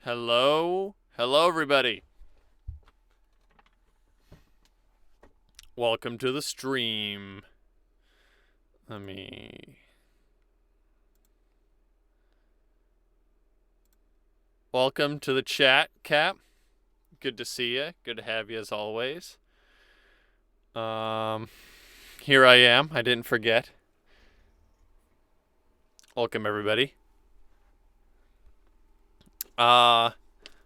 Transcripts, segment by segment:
Hello? Hello, everybody. Welcome to the stream. Welcome to the chat, Cap. Good to see you. Good to have you as always. Here I am. I didn't forget. Welcome, everybody.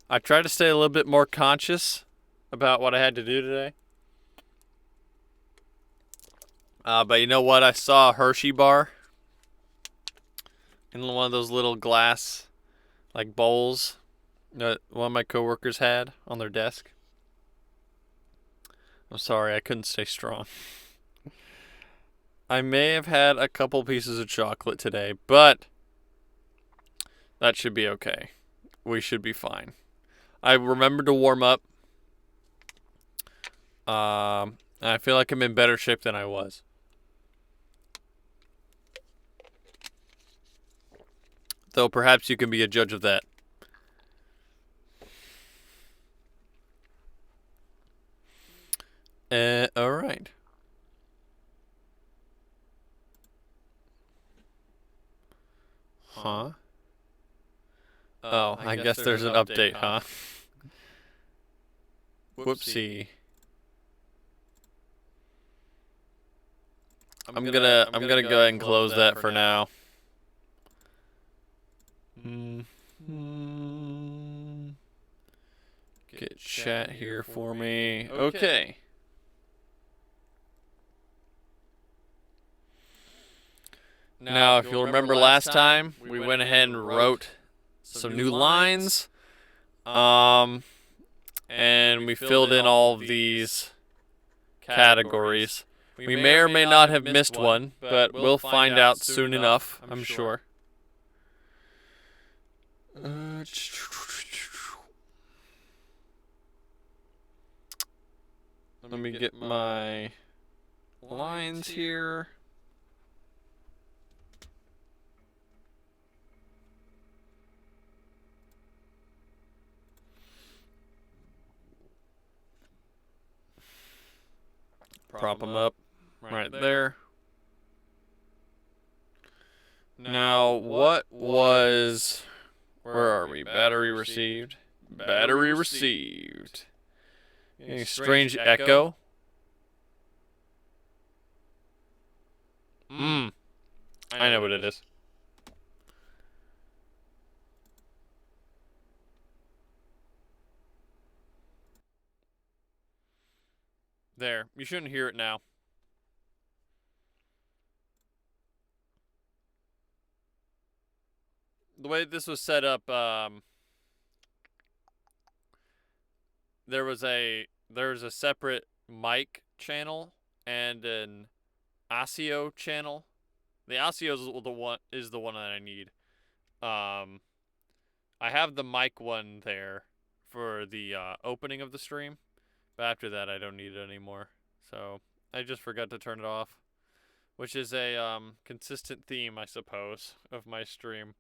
I tried to stay a little bit more conscious about what I had to do today. But you know what? I saw a Hershey bar in one of those little glass, bowls that one of my coworkers had on their desk. I'm sorry, I couldn't stay strong. I may have had a couple pieces of chocolate today, but that should be okay. We should be fine. I remembered to warm up. I feel like I'm in better shape than I was. Though perhaps you can be a judge of that. Alright. Huh? Oh, I guess there's an update, huh? Whoopsie. I'm gonna go ahead and close that for now. Get chat here for me. Okay. Now, if you'll remember last time, we went ahead and wrote some new lines. And we filled in all of these categories. We may or may not have missed one, but we'll find out soon enough, I'm sure. Let me get my lines here. Prop them up right there. Now, what was... Where are we? Battery received. Battery received. Any strange echo? I know what it is. There. You shouldn't hear it now. The way this was set up, there was a separate mic channel and an ASIO channel. The ASIO is the one that I need. I have the mic one there for the opening of the stream, but after that I don't need it anymore. So I just forgot to turn it off, which is a consistent theme, I suppose, of my stream.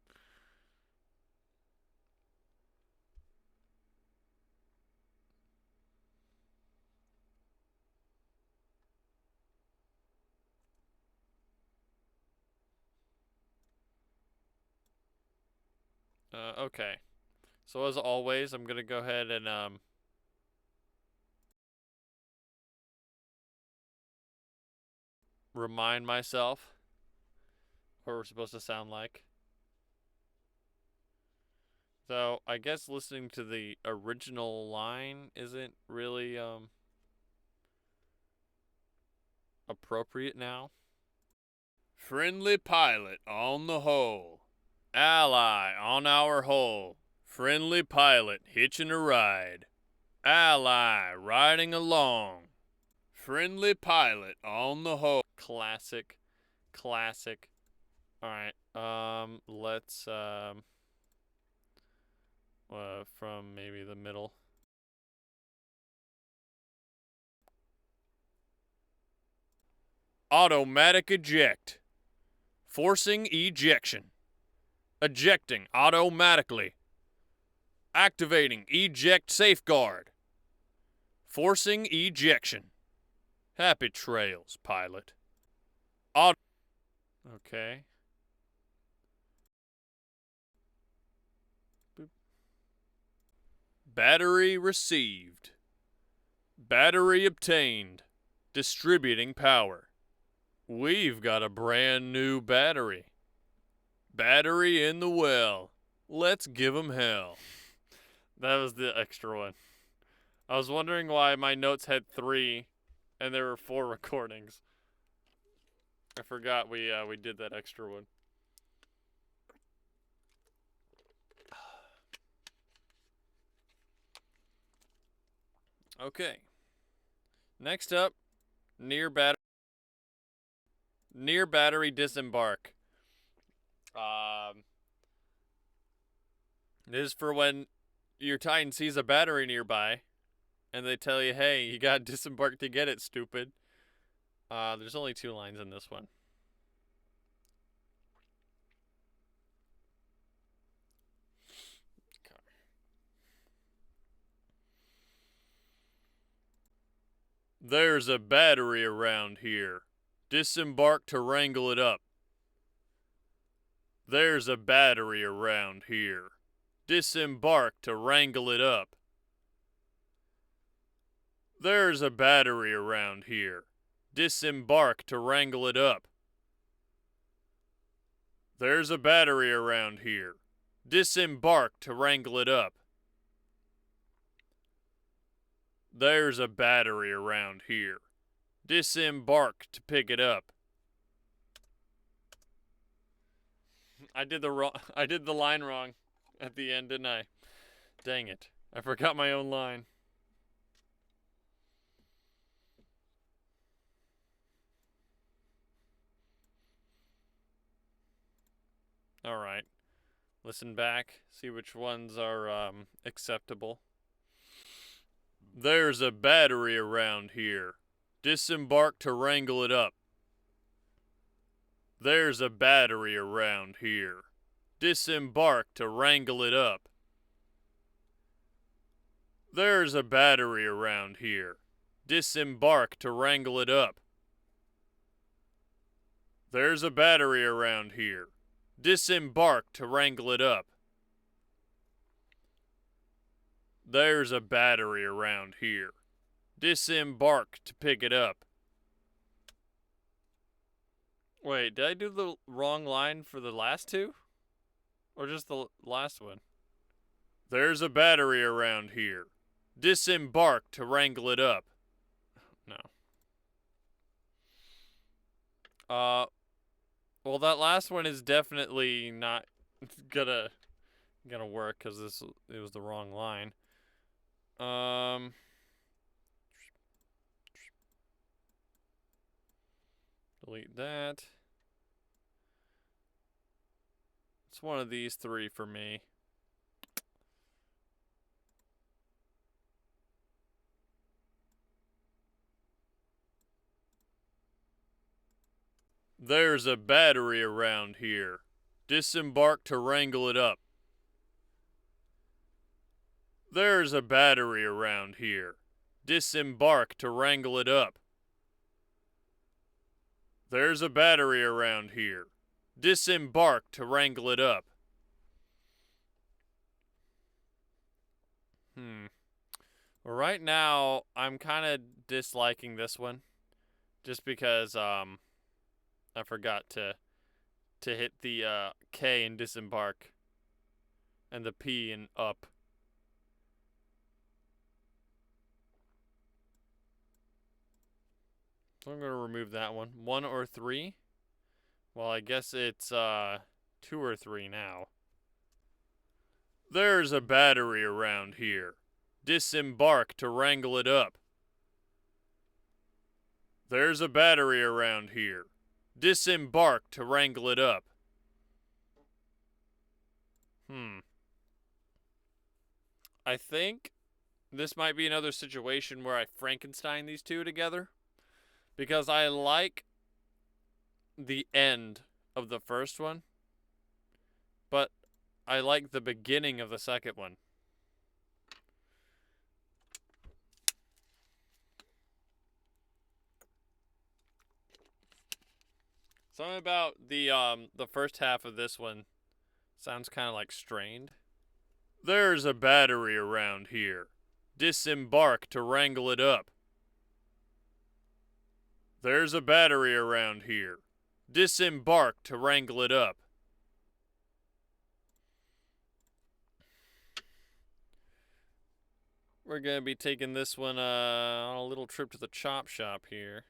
Okay. So as always, I'm going to go ahead and remind myself what we're supposed to sound like. So I guess listening to the original line isn't really appropriate now. Friendly pilot on the hull. Ally on our hull. Friendly pilot hitching a ride. Ally riding along. Friendly pilot on the hull. Classic. Alright, let's, from maybe the middle. Automatic eject. Forcing ejection. Ejecting automatically. Activating eject safeguard. Forcing ejection. Happy trails, pilot. Okay. Boop. Battery received. Battery obtained. Distributing power. We've got a brand new battery. Battery in the well. Let's give 'em hell. That was the extra one. I was wondering why my notes had 3 and there were 4 recordings. I forgot we did that extra one. Okay. Next up, near battery disembark. This is for when your Titan sees a battery nearby, and they tell you, "Hey, you got to disembark to get it, stupid." There's only 2 lines in this one. Okay. There's a battery around here. Disembark to wrangle it up. There's a battery around here. Disembark to wrangle it up. There's a battery around here. Disembark to wrangle it up. There's a battery around here. Disembark to wrangle it up. There's a battery around here. Disembark to pick it up. I did the line wrong at the end, didn't I? Dang it. I forgot my own line. All right. Listen back, see which ones are acceptable. There's a battery around here. Disembark to wrangle it up. There's a battery around here. Disembark to wrangle it up. There's a battery around here. Disembark to wrangle it up. There's a battery around here. Disembark to wrangle it up. There's a battery around here. Disembark to pick it up. Wait, did I do the wrong line for the last 2? Or just the last one? There's a battery around here. Disembark to wrangle it up. No. Well, that last one is definitely not gonna work because it was the wrong line. Delete that. It's one of these 3 for me. There's a battery around here. Disembark to wrangle it up. There's a battery around here. Disembark to wrangle it up. There's a battery around here. Disembark to wrangle it up. Well, right now, I'm kind of disliking this one. Just because, I forgot to hit the K in disembark. And the P in up. So I'm going to remove that one. 1 or 3? Well, I guess it's 2 or 3 now. There's a battery around here. Disembark to wrangle it up. There's a battery around here. Disembark to wrangle it up. I think this might be another situation where I Frankenstein these 2 together. Because I like the end of the first one, but I like the beginning of the second one. Something about the first half of this one sounds kind of like strained. There's a battery around here. Disembark to wrangle it up. There's a battery around here. Disembark to wrangle it up. We're gonna be taking this one on a little trip to the chop shop here.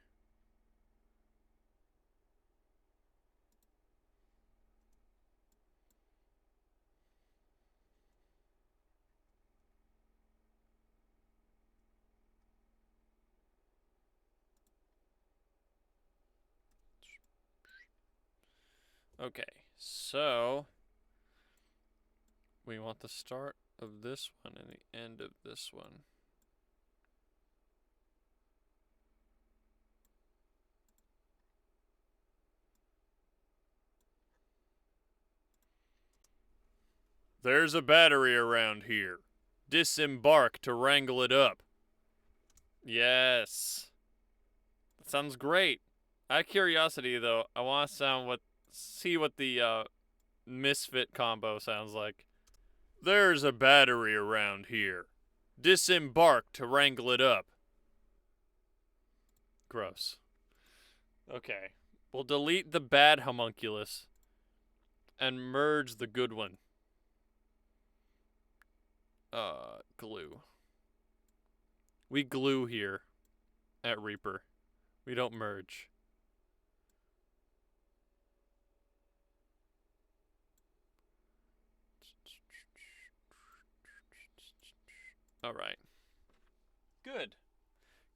Okay, so we want the start of this one and the end of this one. There's a battery around here. Disembark to wrangle it up. Yes. That sounds great. Out of curiosity, though, I want to see what the misfit combo sounds like. There's a battery around here. Disembark to wrangle it up. Gross. Okay. We'll delete the bad homunculus and merge the good one. Glue. We glue here at Reaper. We don't merge. All right. Good.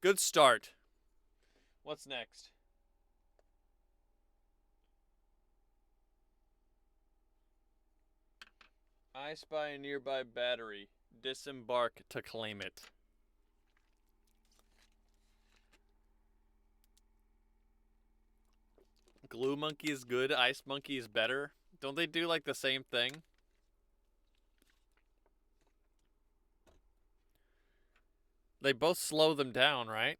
Good start. What's next? I spy a nearby battery. Disembark to claim it. Glue Monkey is good. Ice Monkey is better. Don't they do like the same thing? They both slow them down, right?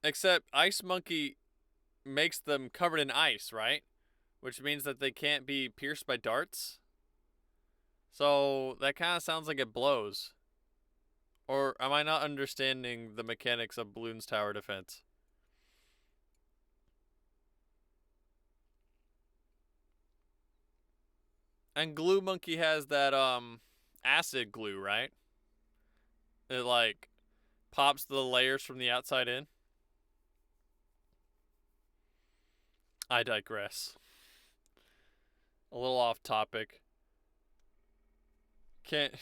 Except Ice Monkey makes them covered in ice, right? Which means that they can't be pierced by darts. So that kind of sounds like it blows. Or am I not understanding the mechanics of Bloons Tower Defense? And Glue Monkey has that acid glue, right? It like pops the layers from the outside in. I digress. A little off topic. Can't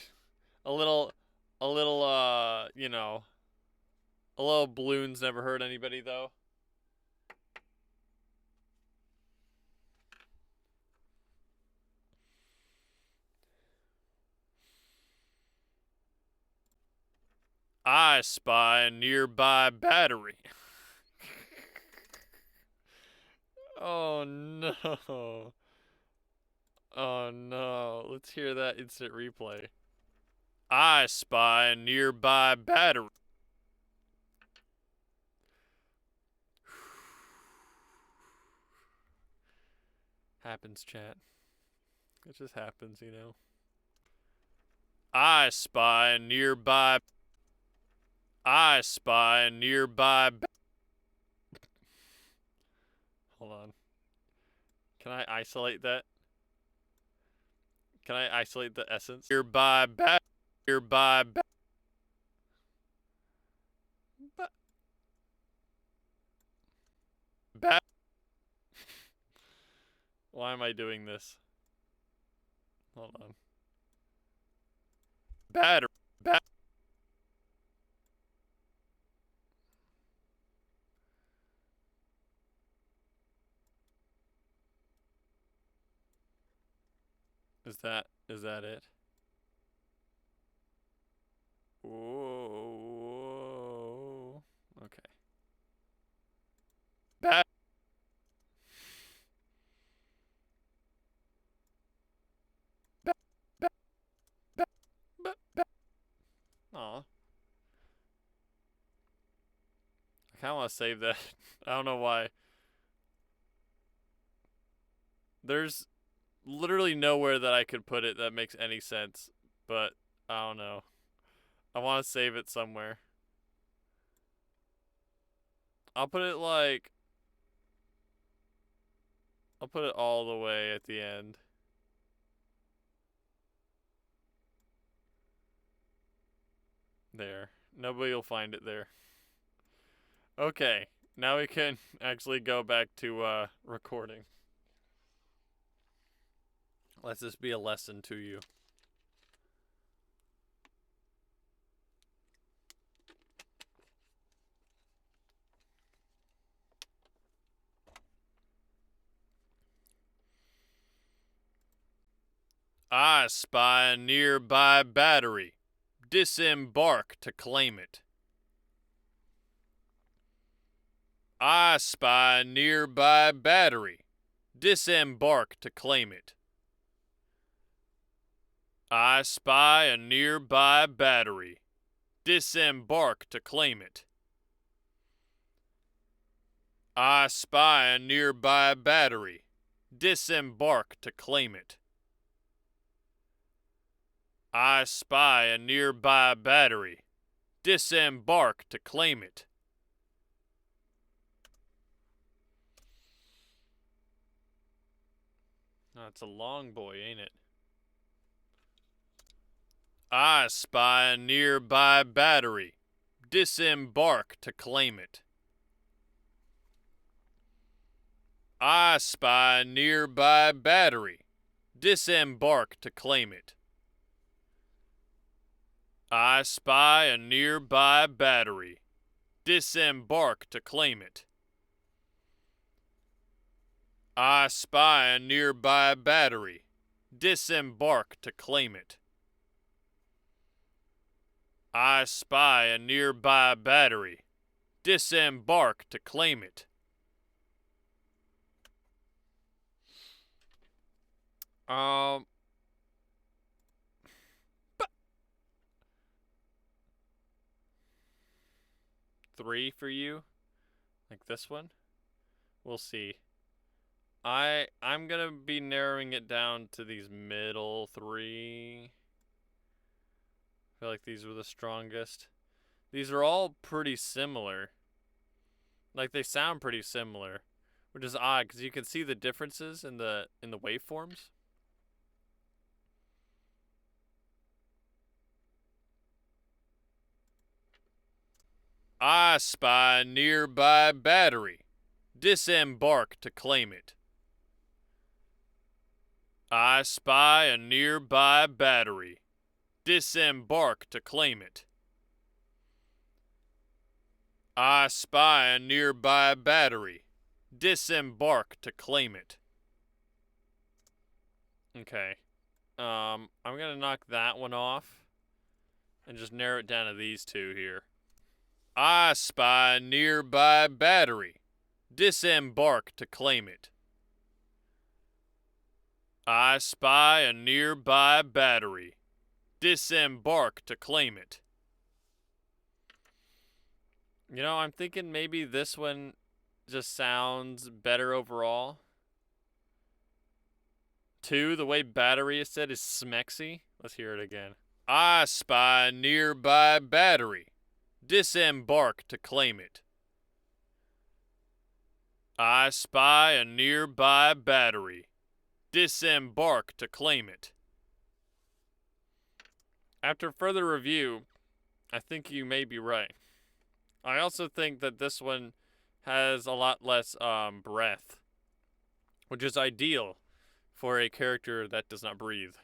a little you know, a little balloons never hurt anybody though. I spy a nearby battery. Oh no. Oh no. Let's hear that instant replay. I spy a nearby battery. Happens, chat. It just happens, you know. I spy a nearby. I spy a nearby. Hold on. Can I isolate that? Can I isolate the essence? Nearby bat. Nearby bat. Bat. Why am I doing this? Hold on. Battery. Bat. Is that it? Whoa. Okay. Bat. Bat. Bat. Bat. Bat. Bat. Aw. I kind of want to save that. I don't know why. There's literally nowhere that I could put it that makes any sense, but I don't know. I want to save it somewhere. I'll put it like... I'll put it all the way at the end. There. Nobody will find it there. Okay. Now we can actually go back to recording. Let this be a lesson to you. I spy a nearby battery. Disembark to claim it. I spy a nearby battery. Disembark to claim it. I spy a nearby battery. Disembark to claim it. I spy a nearby battery. Disembark to claim it. I spy a nearby battery. Disembark to claim it. Oh, it's a long boy, ain't it? I spy a nearby battery. Disembark to claim it. I spy a nearby battery. Disembark to claim it. I spy a nearby battery. Disembark to claim it. I spy a nearby battery. Disembark to claim it. I spy a nearby battery. Disembark to claim it. Three for you? Like this one? We'll see. I'm gonna be narrowing it down to these middle three. I feel like these were the strongest. These are all pretty similar. Like they sound pretty similar, which is odd because you can see the differences in the waveforms. I spy a nearby battery. Disembark to claim it. I spy a nearby battery. Disembark to claim it. I spy a nearby battery. Disembark to claim it. Okay. I'm gonna knock that one off and just narrow it down to these two here. I spy a nearby battery. Disembark to claim it. I spy a nearby battery. Disembark to claim it. You know, I'm thinking maybe this one just sounds better overall. 2, the way battery is said is smexy. Let's hear it again. I spy a nearby battery. Disembark to claim it. I spy a nearby battery. Disembark to claim it. After further review, I think you may be right. I also think that this one has a lot less breath, which is ideal for a character that does not breathe.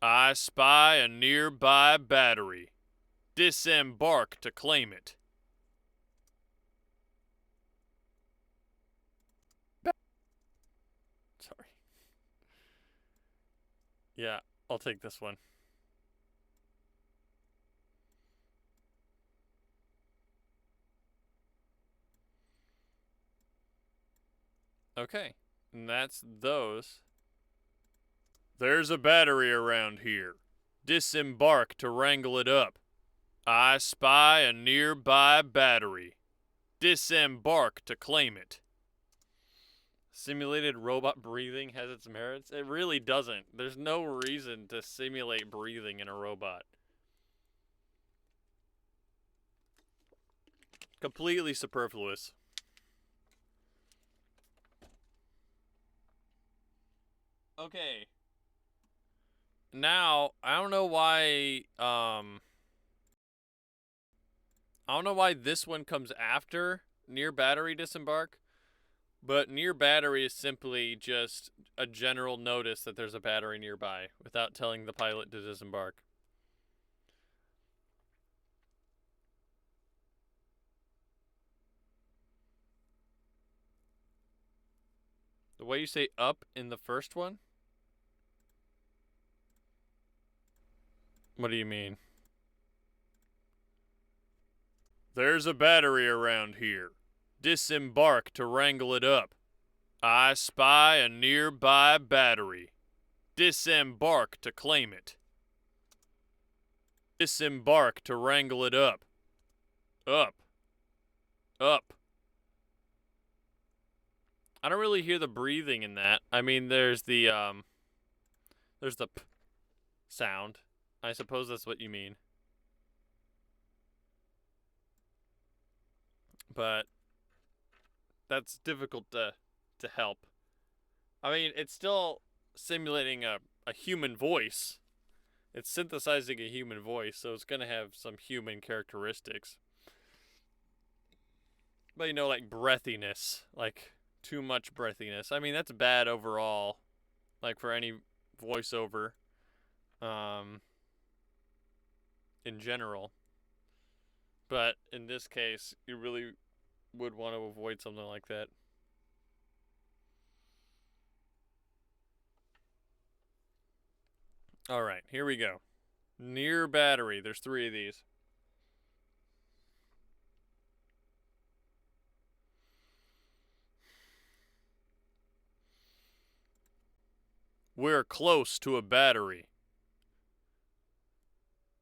I spy a nearby battery. Disembark to claim it. Sorry. Yeah, I'll take this one. Okay, and that's those. There's a battery around here. Disembark to wrangle it up. I spy a nearby battery. Disembark to claim it. Simulated robot breathing has its merits? It really doesn't. There's no reason to simulate breathing in a robot. Completely superfluous. Okay. Now, I don't know why this one comes after near battery disembark, but near battery is simply just a general notice that there's a battery nearby without telling the pilot to disembark. The way you say up in the first one? What do you mean? There's a battery around here. Disembark to wrangle it up. I spy a nearby battery. Disembark to claim it. Disembark to wrangle it up. Up. Up. I don't really hear the breathing in that. I mean, there's the p sound. I suppose that's what you mean. But that's difficult to help. I mean, it's still simulating a human voice. It's synthesizing a human voice, so it's going to have some human characteristics. But you know, like breathiness, like too much breathiness. I mean, that's bad overall, like for any voiceover, in general. But in this case, you really would want to avoid something like that. All right, here we go. Near battery. There's 3 of these. We're close to a battery.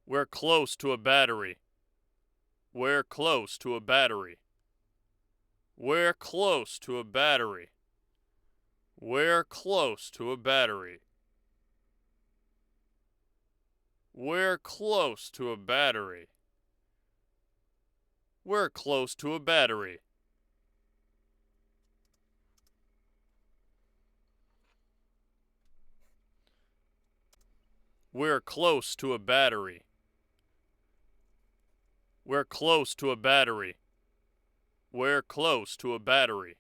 We're close to a battery. We're close to a battery. We're close to a battery. We're close to a battery. We're close to a battery. We're close to a battery. We're close to a battery. We're close to a battery. We're close to a battery.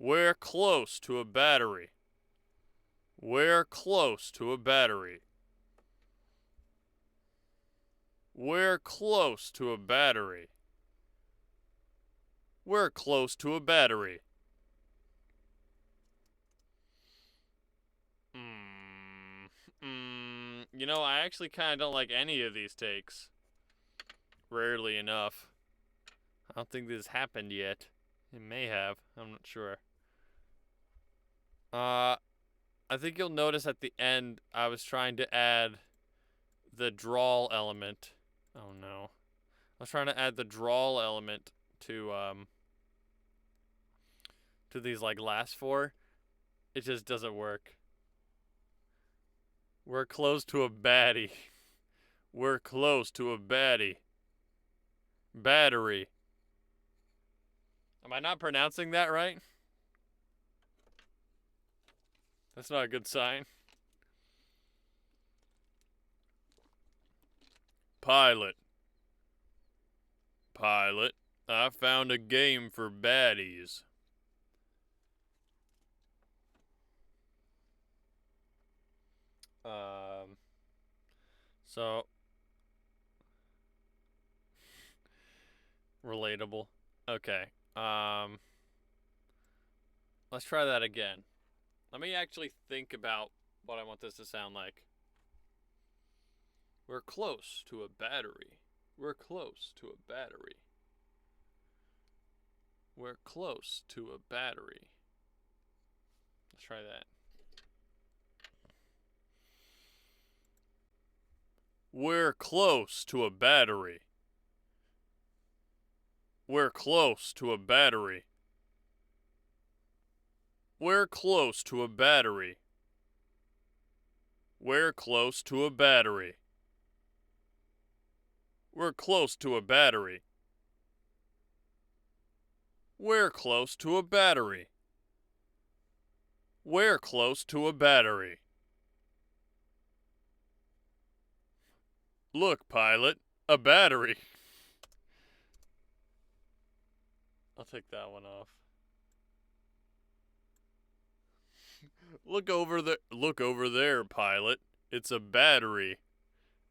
We're close to a battery. We're close to a battery. We're close to a battery. We're close to a battery. You know, I actually kind of don't like any of these takes. Rarely enough. I don't think this has happened yet. It may have. I'm not sure. I think you'll notice at the end I was trying to add the drawl element. Oh no. I was trying to add the drawl element to these like last 4. It just doesn't work. We're close to a baddie. We're close to a baddie. Battery. Am I not pronouncing that right? That's not a good sign. Pilot. Pilot, I found a game for baddies. So relatable. Okay. Let's try that again. Let me actually think about what I want this to sound like. We're close to a battery. We're close to a battery. We're close to a battery. Let's try that. We're close to a battery. We're close to a battery. We're close to a battery. We're close to a battery. We're close to a battery. We're close to a battery. We're close to a battery. Look, pilot, a battery. I'll take that one off. Look over there, pilot. It's a battery.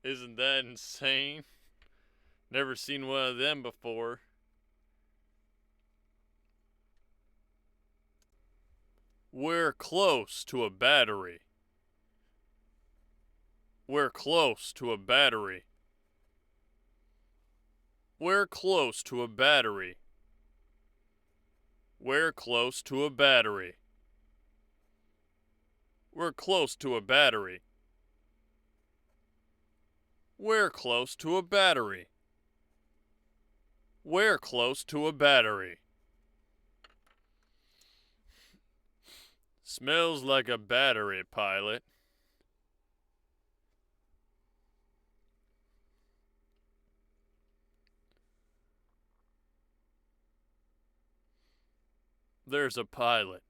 Isn't that insane? Never seen one of them before. We're close to a battery. We're close to a battery. We're close to a battery. We're close to a battery. We're close to a battery. We're close to a battery. We're close to a battery. Smells like a battery, pilot. There's a pilot.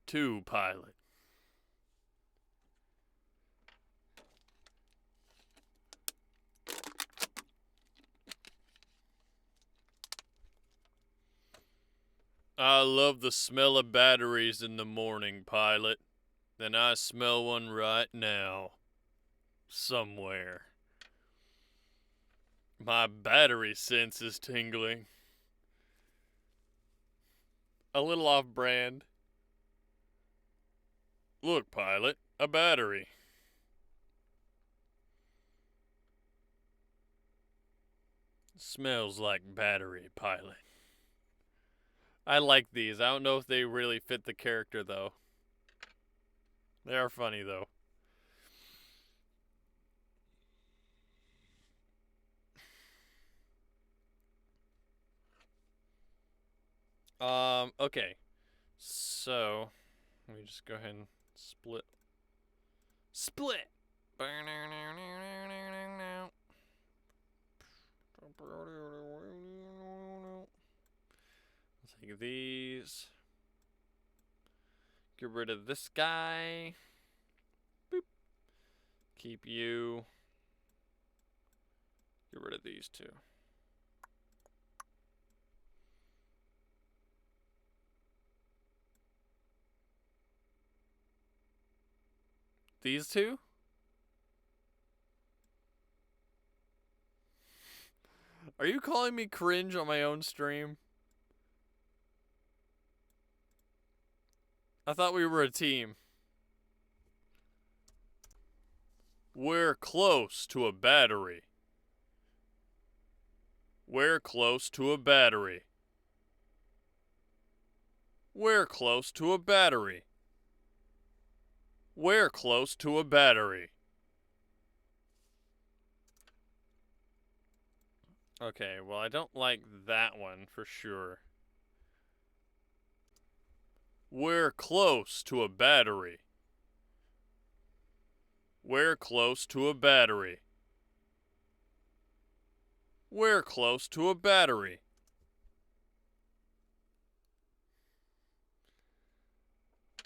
Two pilot. I love the smell of batteries in the morning, pilot. Then I smell one right now. Somewhere. My battery sense is tingling. A little off-brand. Look, pilot, a battery. Smells like battery, pilot. I like these. I don't know if they really fit the character, though. They are funny, though. Okay. So, let me just go ahead and split. Split! Let's take these. Get rid of this guy. Boop. Keep you. Get rid of these two. These two? Are you calling me cringe on my own stream? I thought we were a team. We're close to a battery. We're close to a battery. We're close to a battery. We're close to a battery. Okay, well, I don't like that one for sure. We're close to a battery. We're close to a battery. We're close to a battery.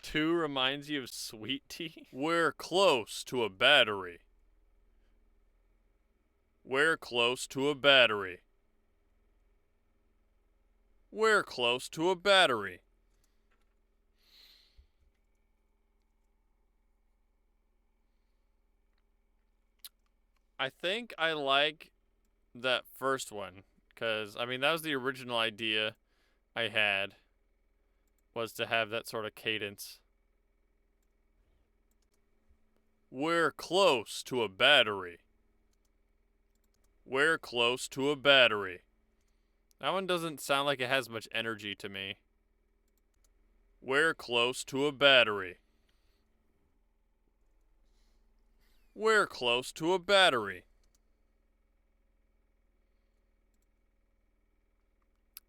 Two reminds you of sweet tea? We're close to a battery. We're close to a battery. We're close to a battery. I think I like that first one, because, I mean, that was the original idea I had, was to have that sort of cadence. We're close to a battery. We're close to a battery. That one doesn't sound like it has much energy to me. We're close to a battery. We're close to a battery.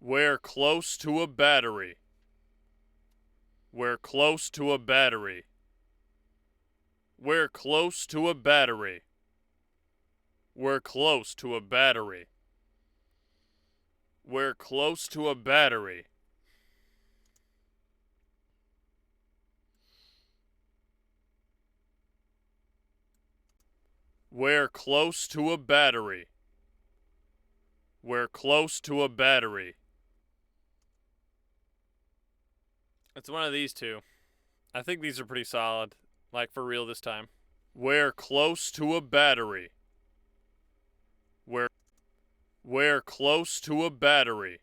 We're close to a battery. We're close to a battery. We're close to a battery. We're close to a battery. We're close to a battery. We're close to a battery. We're close to a battery. It's one of these two. I think these are pretty solid. Like, for real this time. We're close to a battery. We're close to a battery.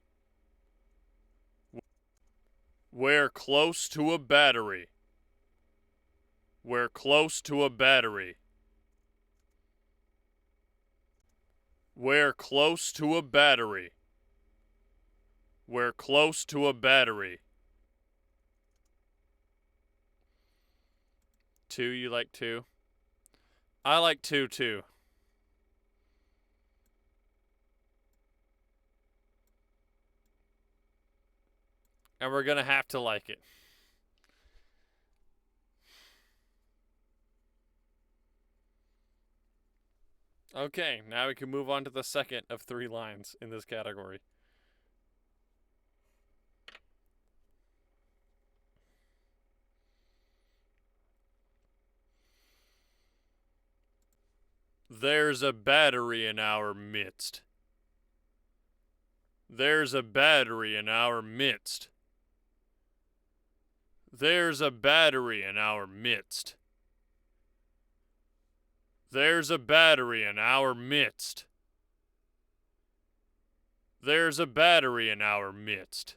We're close to a battery. We're close to a battery. We're close to a battery. We're close to a battery. 2, you like 2? I like 2 too. And we're gonna have to like it. Okay, now we can move on to the second of 3 lines in this category. There's a battery in our midst. There's a battery in our midst. There's a battery in our midst. There's a battery in our midst. There's a battery in our midst.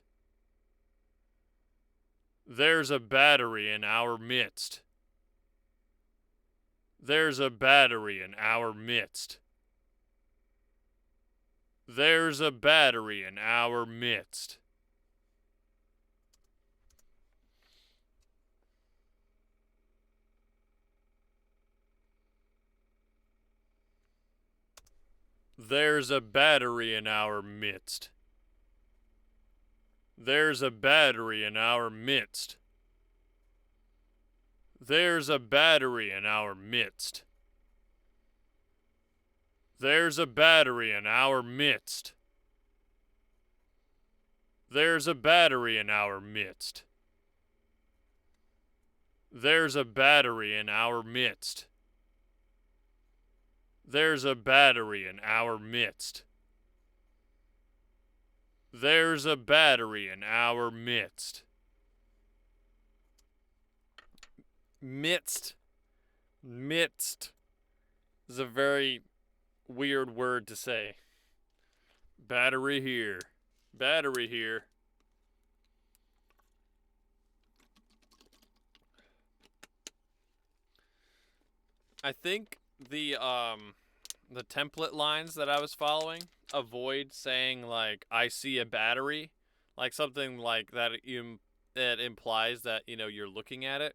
There's a battery in our midst. There's a battery in our midst. There's a battery in our midst. There's a battery in our midst. There's a battery in our midst. There's a battery in our midst. There's a battery in our midst. There's a battery in our midst. There's a battery in our midst. There's a battery in our midst. There's a battery in our midst. Midst. Midst is a very weird word to say. Battery here. Battery here. I think the template lines that I was following avoid saying like I see a battery, like something like that that implies that, you know, you're looking at it.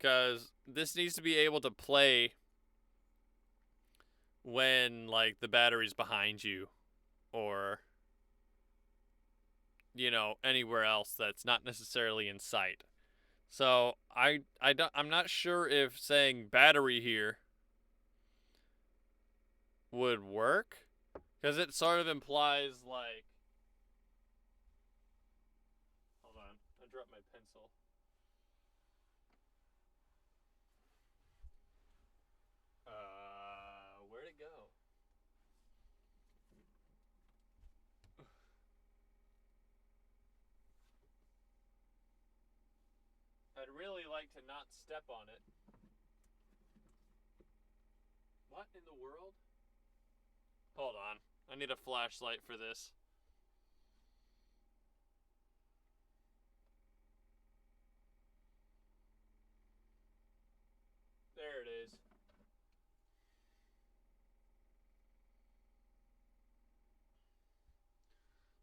Cuz this needs to be able to play when like the battery's behind you or, you know, anywhere else that's not necessarily in sight. So I'm not sure if saying battery here would work, because it sort of implies like, hold on, I dropped my pencil. Where'd it go? I'd really like to not step on it. What in the world? Hold on. I need a flashlight for this. There it is.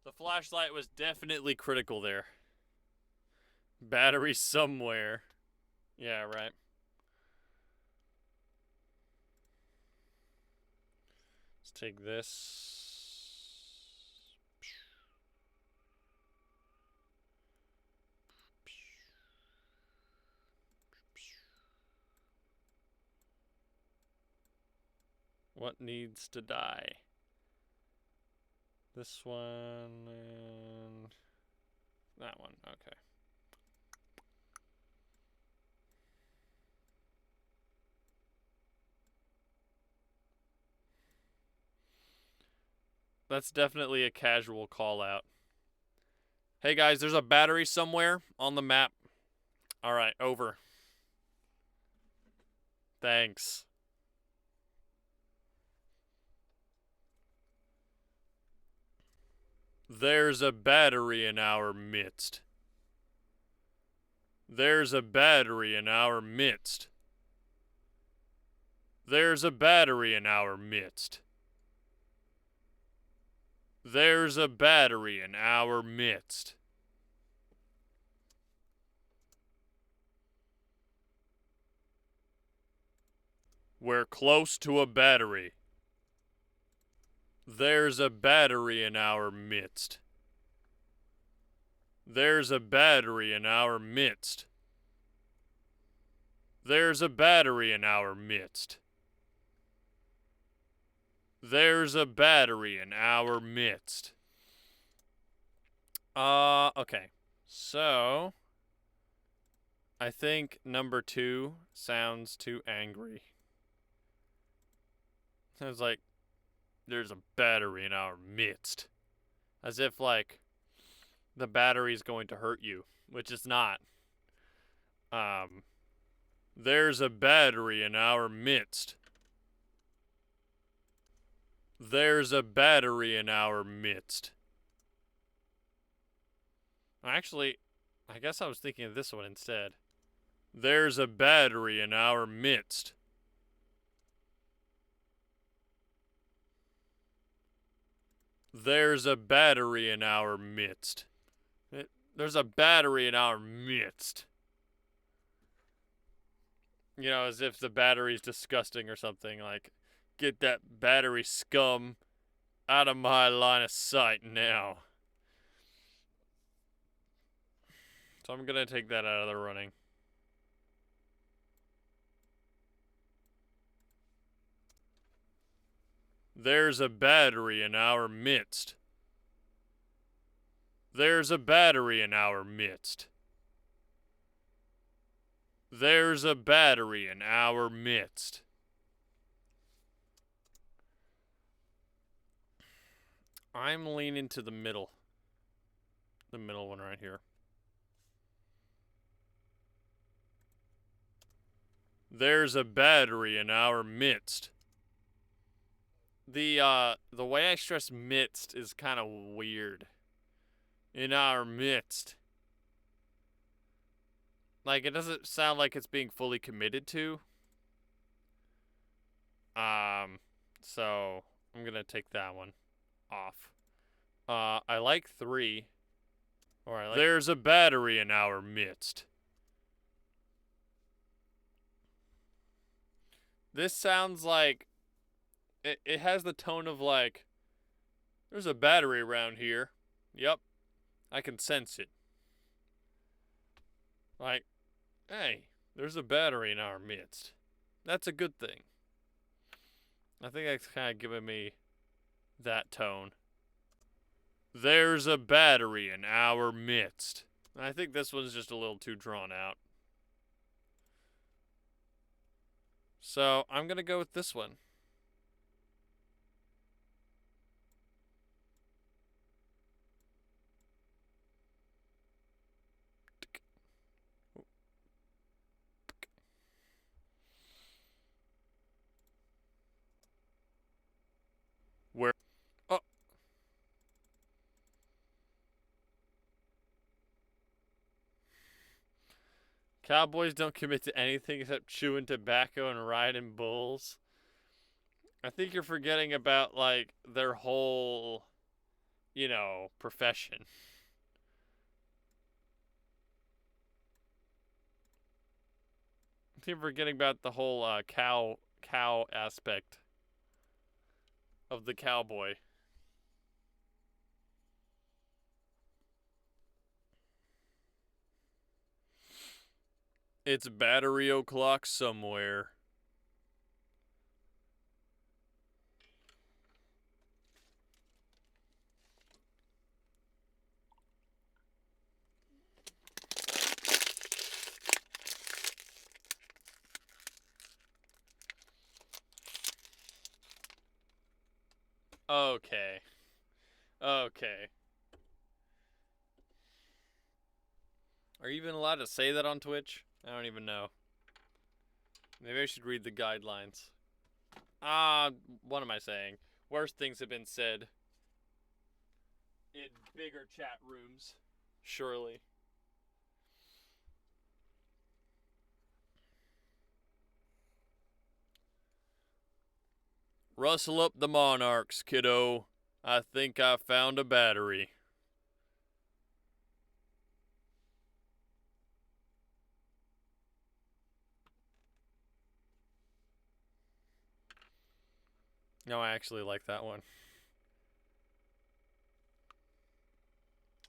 The flashlight was definitely critical there. Battery somewhere. Yeah, right. Let's take this. What needs to die? This one and that one. Okay. That's definitely a casual call out. Hey guys, there's a battery somewhere on the map. Alright, over. Thanks. There's a battery in our midst. There's a battery in our midst. There's a battery in our midst. There's a battery in our midst. We're close to a battery. There's a battery in our midst. There's a battery in our midst. There's a battery in our midst. There's a battery in our midst. Okay. So, I think number 2 sounds too angry. Sounds like there's a battery in our midst. As if, like, the battery's going to hurt you, which it's not. There's a battery in our midst. There's a battery in our midst. Actually, I guess I was thinking of this one instead. There's a battery in our midst. There's a battery in our midst. There's a battery in our midst. You know, as if the battery's disgusting or something. Like, get that battery scum out of my line of sight now. So I'm gonna take that out of the running. There's a battery in our midst. There's a battery in our midst. There's a battery in our midst. I'm leaning to the middle. The middle one right here. There's a battery in our midst. The way I stress midst is kind of weird. In our midst. Like, it doesn't sound like it's being fully committed to. So I'm gonna take that one off. I like 3. There's a battery in our midst. This sounds like it has the tone of like, there's a battery around here. Yep, I can sense it. Like, hey, there's a battery in our midst. That's a good thing. I think that's kind of giving me that tone. There's a battery in our midst. I think this one's just a little too drawn out. So I'm going to go with this one. Where? Oh. Cowboys don't commit to anything except chewing tobacco and riding bulls. I think you're forgetting about, like, their whole, profession. I think you're forgetting about the whole cow aspect of the cowboy. It's battery o'clock somewhere. Okay. Okay. Are you even allowed to say that on Twitch? I don't even know. Maybe I should read the guidelines. What am I saying? Worse things have been said in bigger chat rooms. Surely. Rustle up the monarchs, kiddo. I think I found a battery. No, I actually like that one.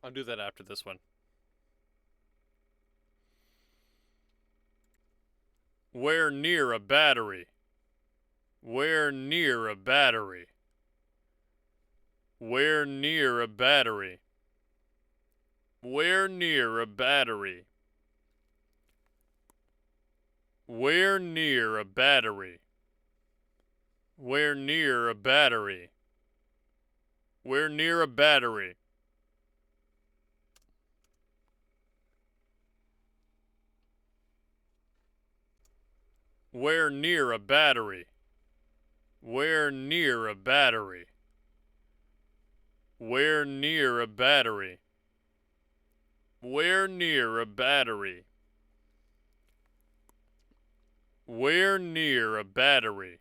I'll do that after this one. We're near a battery. We're near a battery. We're near a battery. We're near a battery. We're near a battery. We're near a battery. We're near a battery. We're near a battery. We're near a battery. We're near a battery. We're near a battery. We're near a battery.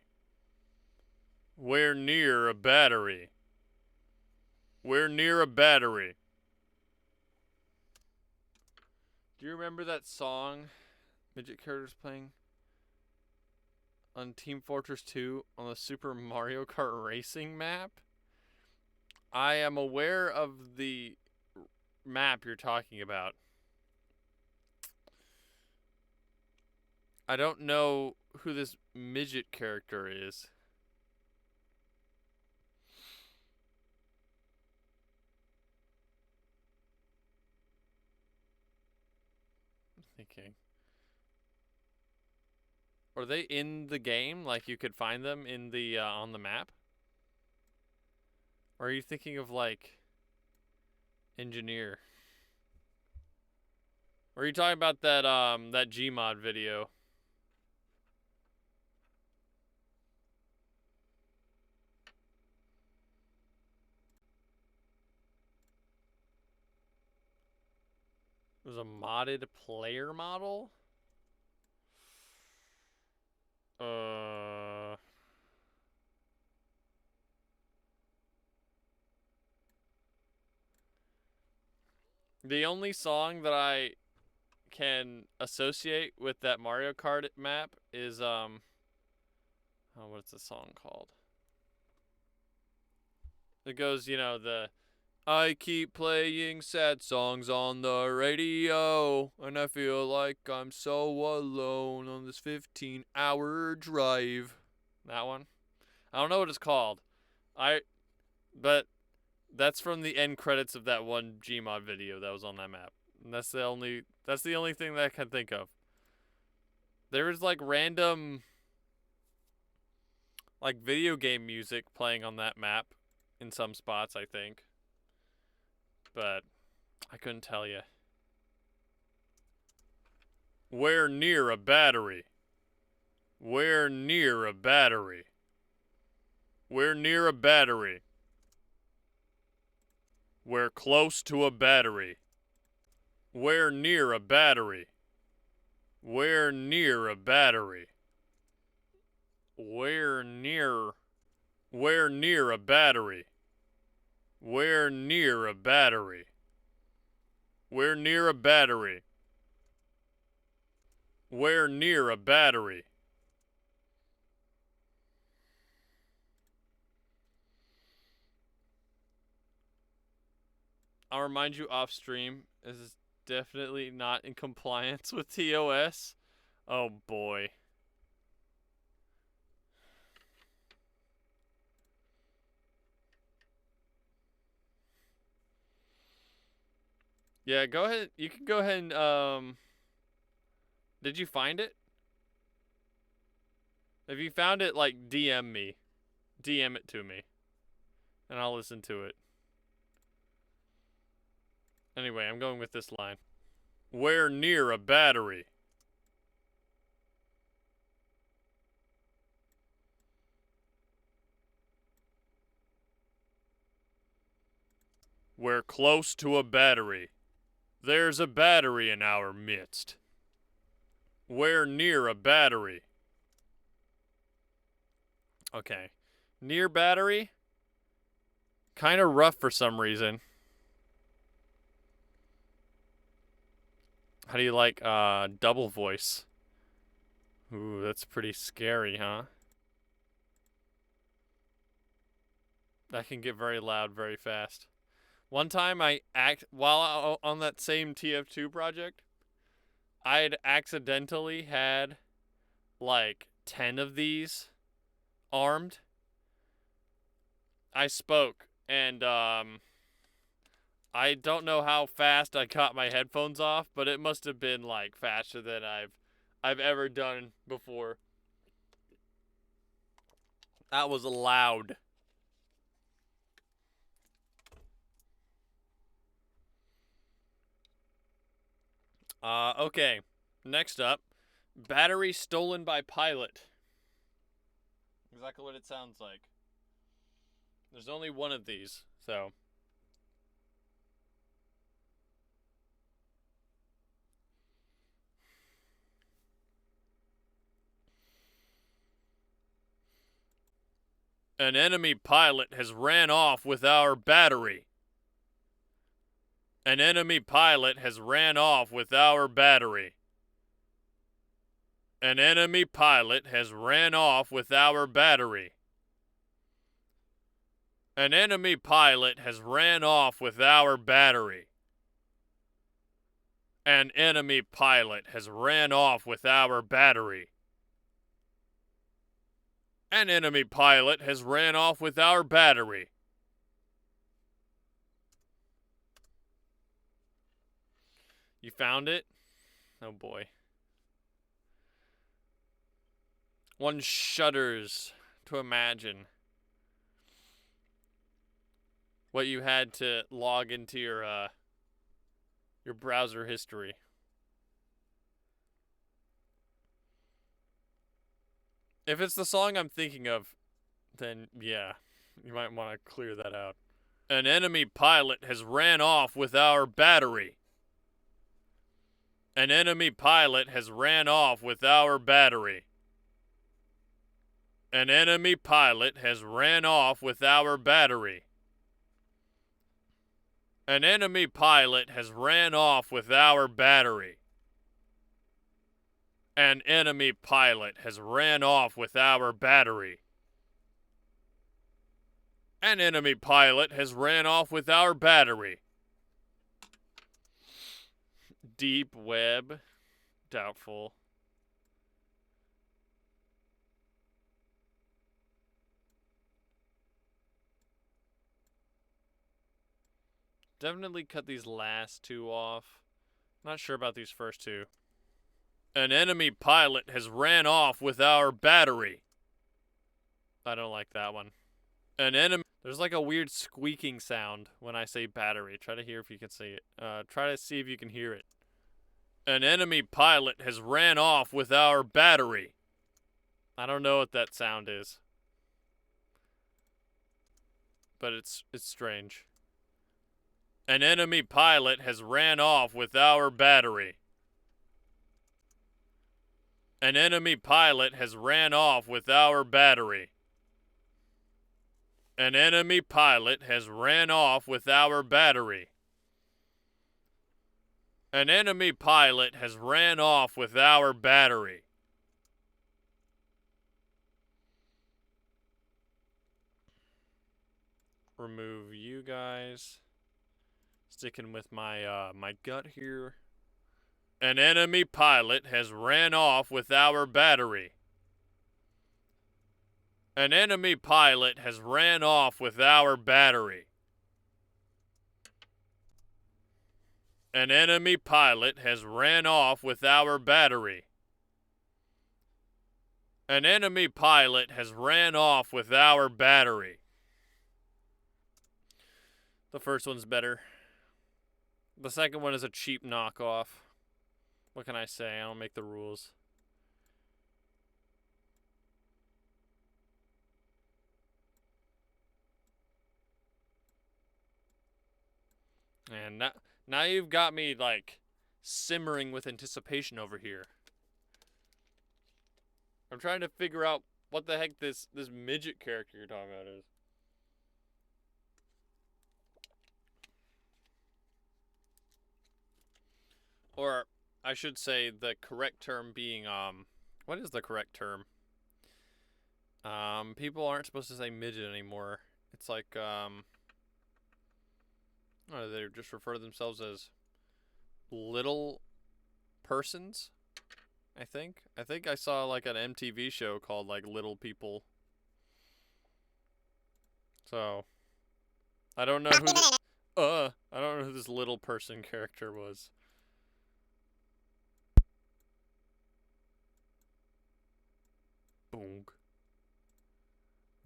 We're near a battery. We're near a battery. Do you remember that song midget characters playing on Team Fortress 2 on the Super Mario Kart Racing map? I am aware of the map you're talking about. I don't know who this midget character is. I'm thinking. Are they in the game? Like you could find them in the on the map? Or are you thinking of like engineer? Or are you talking about that Gmod video? It was a modded player model? Uh The only song that I can associate with that Mario Kart map is oh, what's the song called? It goes, the I keep playing sad songs on the radio, and I feel like I'm so alone on this 15-hour drive. That one? I don't know what it's called. But that's from the end credits of that one Gmod video that was on that map. And that's the only thing that I can think of. There was like random like video game music playing on that map in some spots, I think. But I couldn't tell you. We're near a battery. We're near a battery. We're near a battery. We're close to a battery. We're near a battery. We're near a battery. We're near a battery. We're near a battery. We're near a battery. We're near a battery. I'll remind you off stream, this is definitely not in compliance with TOS. Oh boy. Yeah, go ahead. You can go ahead and did you find it? If you found it, like DM me. DM it to me. and I'll listen to it. Anyway, I'm going with this line. We're near a battery. We're close to a battery. There's a battery in our midst. We're near a battery. Okay. Near battery? Kind of rough for some reason. How do you like double voice? Ooh, that's pretty scary, huh? That can get very loud very fast. One time while on that same TF2 project, I'd accidentally had like 10 of these armed. I spoke, and I don't know how fast I caught my headphones off, but it must have been like faster than I've ever done before. That was loud. Okay. Next up, battery stolen by pilot. Exactly what it sounds like. There's only one of these, so. An enemy pilot has ran off with our battery. An enemy pilot has ran off with our battery. An enemy pilot has ran off with our battery. An enemy pilot has ran off with our battery. An enemy pilot has ran off with our battery. An enemy pilot has ran off with our battery. You found it? Oh boy. One shudders to imagine what you had to log into your browser history. If it's the song I'm thinking of, then yeah, you might want to clear that out. An enemy pilot has ran off with our battery. An enemy pilot has ran off with our battery. An enemy pilot has ran off with our battery. An enemy pilot has ran off with our battery. An enemy pilot has ran off with our battery. An enemy pilot has ran off with our battery. Deep web. Doubtful. Definitely cut these last two off. Not sure about these first two. An enemy pilot has ran off with our battery. I don't like that one. An enemy. There's like a weird squeaking sound when I say battery. Try to hear if you can see it. Try to see if you can hear it. An enemy pilot has ran off with our battery. I don't know what that sound is, but it's strange. An enemy pilot has ran off with our battery. An enemy pilot has ran off with our battery. An enemy pilot has ran off with our battery. An enemy pilot has ran off with our battery. Remove you guys. Sticking with my my gut here. An enemy pilot has ran off with our battery. An enemy pilot has ran off with our battery. An enemy pilot has ran off with our battery. An enemy pilot has ran off with our battery. The first one's better. The second one is a cheap knockoff. What can I say? I don't make the rules. And now you've got me, like, simmering with anticipation over here. I'm trying to figure out what the heck this midget character you're talking about is. Or, I should say the correct term being, what is the correct term? People aren't supposed to say midget anymore. It's like, they just refer to themselves as little persons, I think. I think I saw, like, an MTV show called, like, Little People. So, I don't know I don't know who this little person character was. Boom.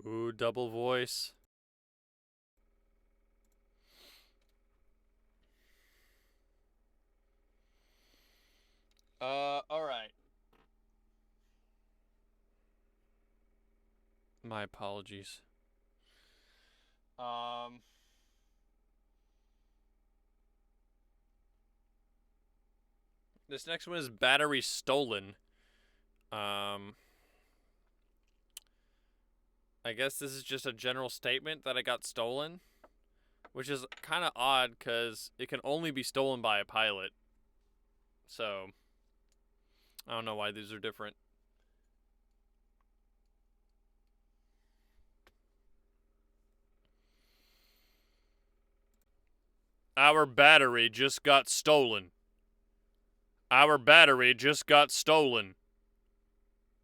Ooh, double voice. Alright. My apologies. This next one is battery stolen. I guess this is just a general statement that I got stolen, which is kind of odd because it can only be stolen by a pilot. So, I don't know why these are different. Our battery just got stolen. Our battery just got stolen.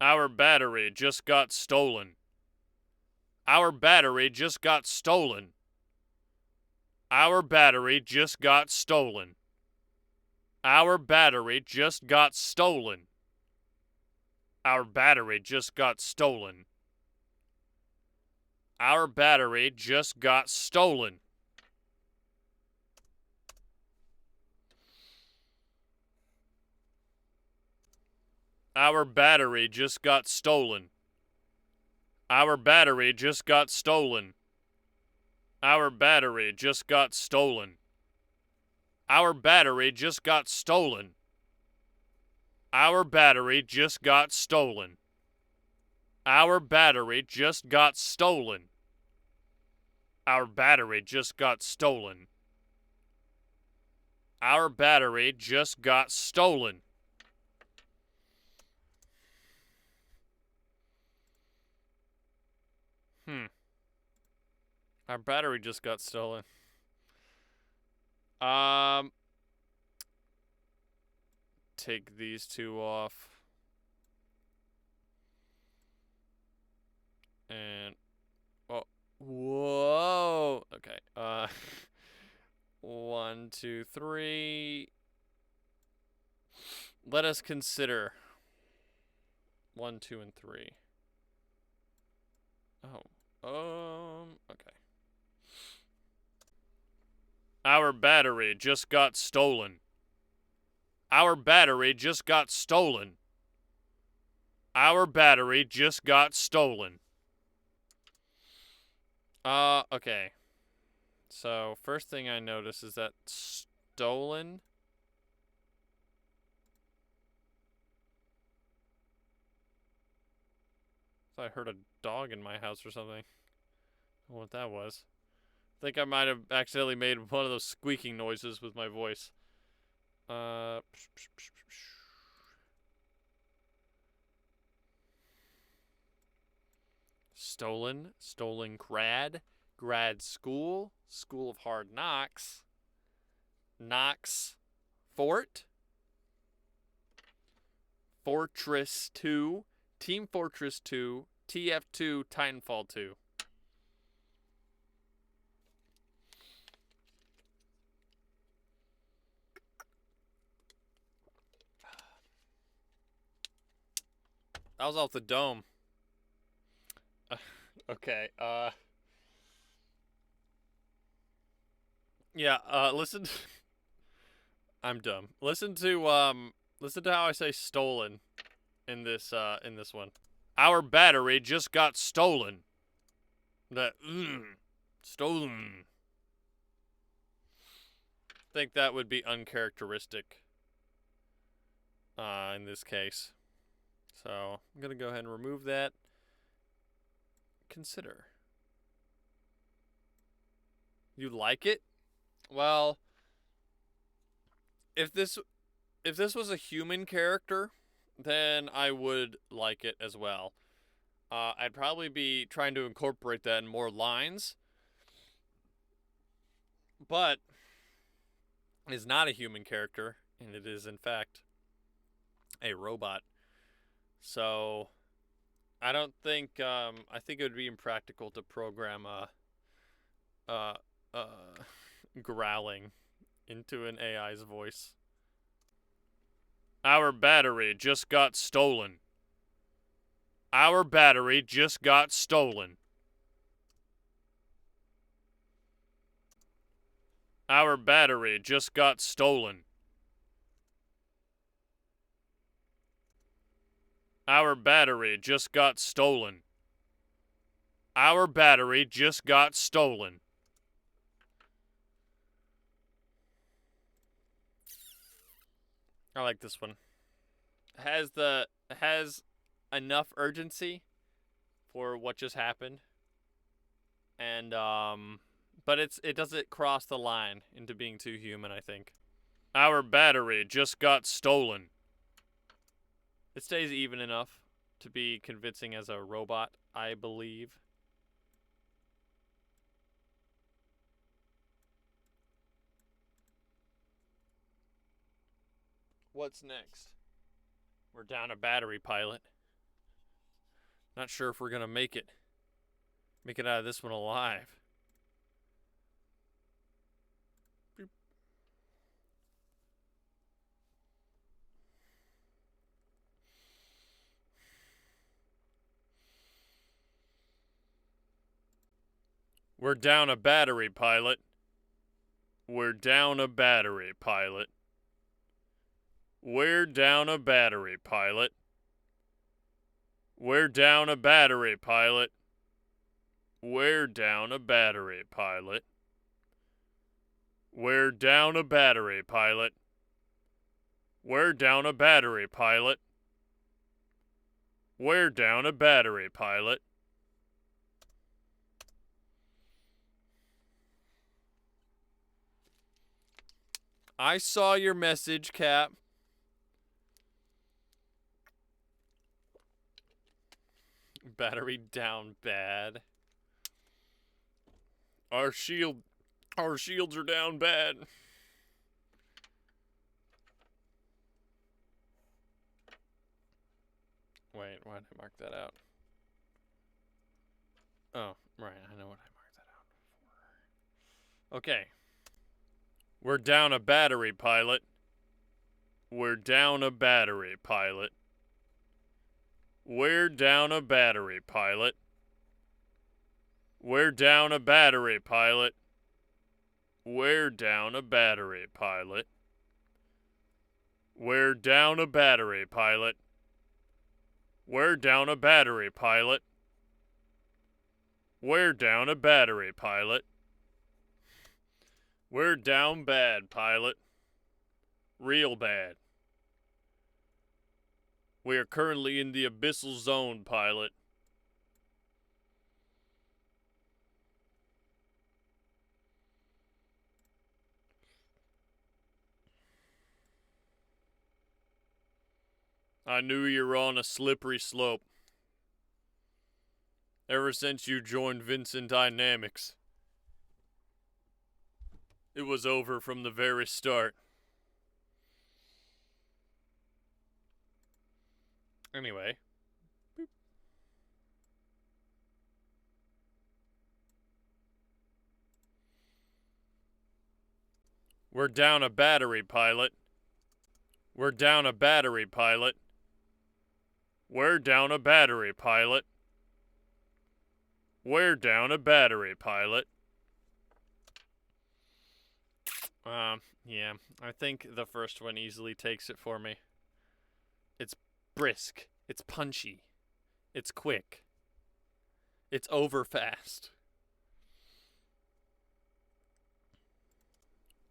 Our battery just got stolen. Our battery just got stolen. Our battery just got stolen. Our battery just got stolen. Our battery just got stolen. Our battery just got stolen. Our battery just got stolen. Our battery just got stolen. Our battery just got stolen. Our battery just got stolen. Our battery just got stolen. Our battery just got stolen. Our battery just got stolen. Our battery just got stolen. Our battery just got stolen. Take these two off. And whoa. Okay. 1, 2, 3. Let us consider 1, 2, and 3. Okay. Our battery just got stolen. Our battery just got stolen. Our battery just got stolen. Okay. So, first thing I notice is that stolen. I heard a dog in my house or something. I don't know what that was. I think I might have accidentally made one of those squeaking noises with my voice. Stolen. Stolen grad. Grad school. School of Hard Knocks. Knox Fort. Fortress 2. Team Fortress 2. TF2 Titanfall 2. That was off the dome. Okay, Yeah, listen. I'm dumb. Listen to how I say stolen in this one. Our battery just got stolen. That stolen. I think that would be uncharacteristic in this case. So I'm gonna go ahead and remove that. Consider. You like it? Well, if this was a human character, then I would like it as well. I'd probably be trying to incorporate that in more lines, but it's not a human character, and it is in fact a robot. So I don't think I think it would be impractical to program uh, uh, growling into an AI's voice. Our battery just got stolen. Our battery just got stolen. Our battery just got stolen. Our battery just got stolen. Our battery just got stolen. I like this one. Has enough urgency for what just happened, and but it doesn't cross the line into being too human, I think. Our battery just got stolen. It stays even enough to be convincing as a robot, I believe. What's next? We're down a battery, pilot. Not sure if we're gonna make it out of this one alive. Boop. We're down a battery, pilot. We're down a battery, pilot. We're down a battery, pilot. We're down a battery, pilot. We're down a battery, pilot. We're down a battery, pilot. We're down a battery, pilot. We're down a battery, pilot. I saw your message, Cap. Battery down bad. Our shields are down bad. Wait, why did I mark that out? Oh, right, I know what I marked that out for. Okay. We're down a battery, pilot. We're down a battery, pilot. We're down a battery, pilot. We're down a battery, pilot. We're down a battery, pilot. We're down a battery, pilot. We're down a battery, pilot. We're down a battery, pilot. We're down bad, pilot. Real bad. We are currently in the abyssal zone, pilot. I knew you were on a slippery slope. Ever since you joined Vincent Dynamics. It was over from the very start. Anyway. Boop. We're down a battery, pilot. We're down a battery, pilot. We're down a battery, pilot. We're down a battery, pilot. Yeah. I think the first one easily takes it for me. It's brisk. It's punchy. It's quick. It's over fast.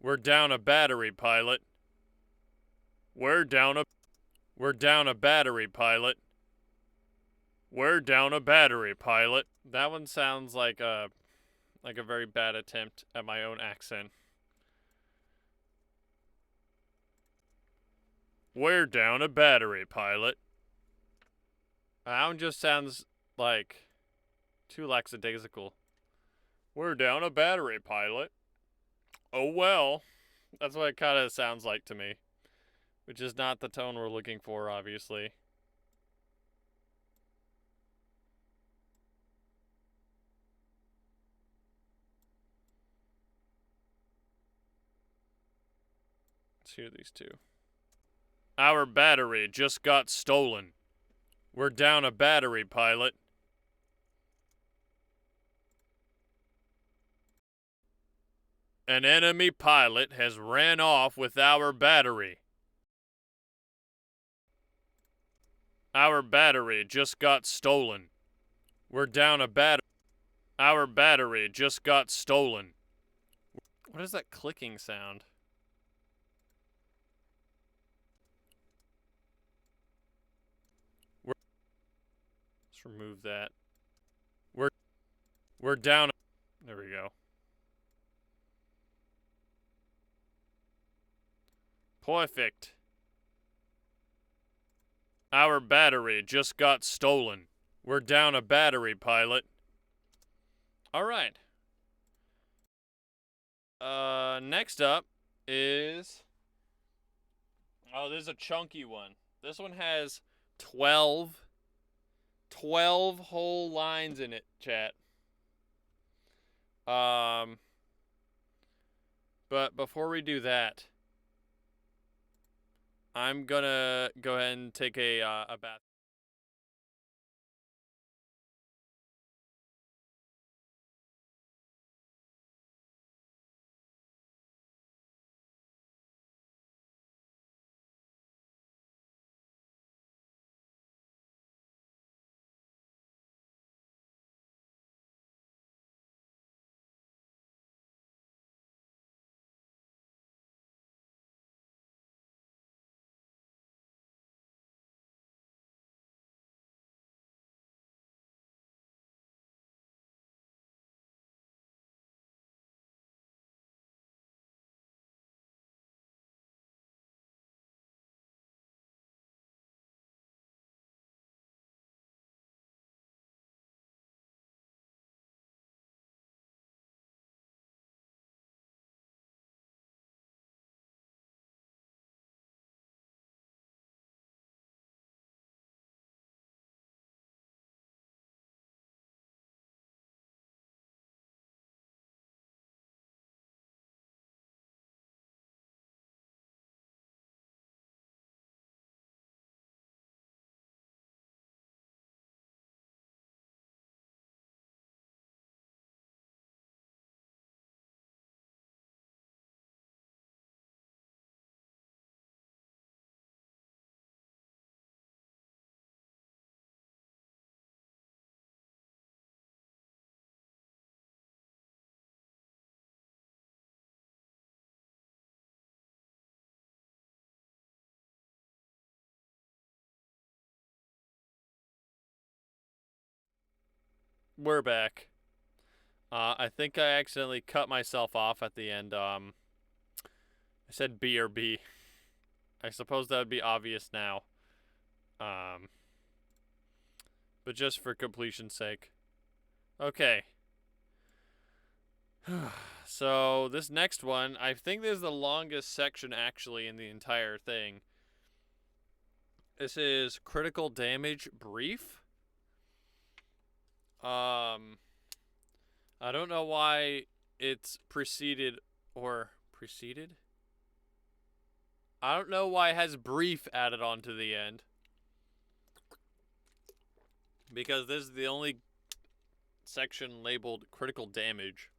We're down a battery, pilot. We're down a battery, pilot. We're down a battery, pilot. That one sounds like a very bad attempt at my own accent. We're down a battery, pilot. That one just sounds like too lackadaisical. We're down a battery, pilot. Oh well. That's what it kind of sounds like to me. Which is not the tone we're looking for, obviously. Let's hear these two. Our battery just got stolen. We're down a battery, pilot. An enemy pilot has ran off with our battery. Our battery just got stolen. We're down a battery. Our battery just got stolen. What is that clicking sound? Let's remove that. We're down. There we go. Perfect. Our battery just got stolen. We're down a battery, pilot. Alright. Next up is... Oh, this is a chunky one. This one has 12 whole lines in it, chat. But before we do that, I'm gonna go ahead and take a bath. We're back. I think I accidentally cut myself off at the end. I said B or B. I suppose that would be obvious now. But just for completion's sake. Okay. So, this next one, I think this is the longest section actually in the entire thing. This is critical damage brief. I don't know why it's preceded. I don't know why it has brief added on to the end. Because this is the only section labeled critical damage.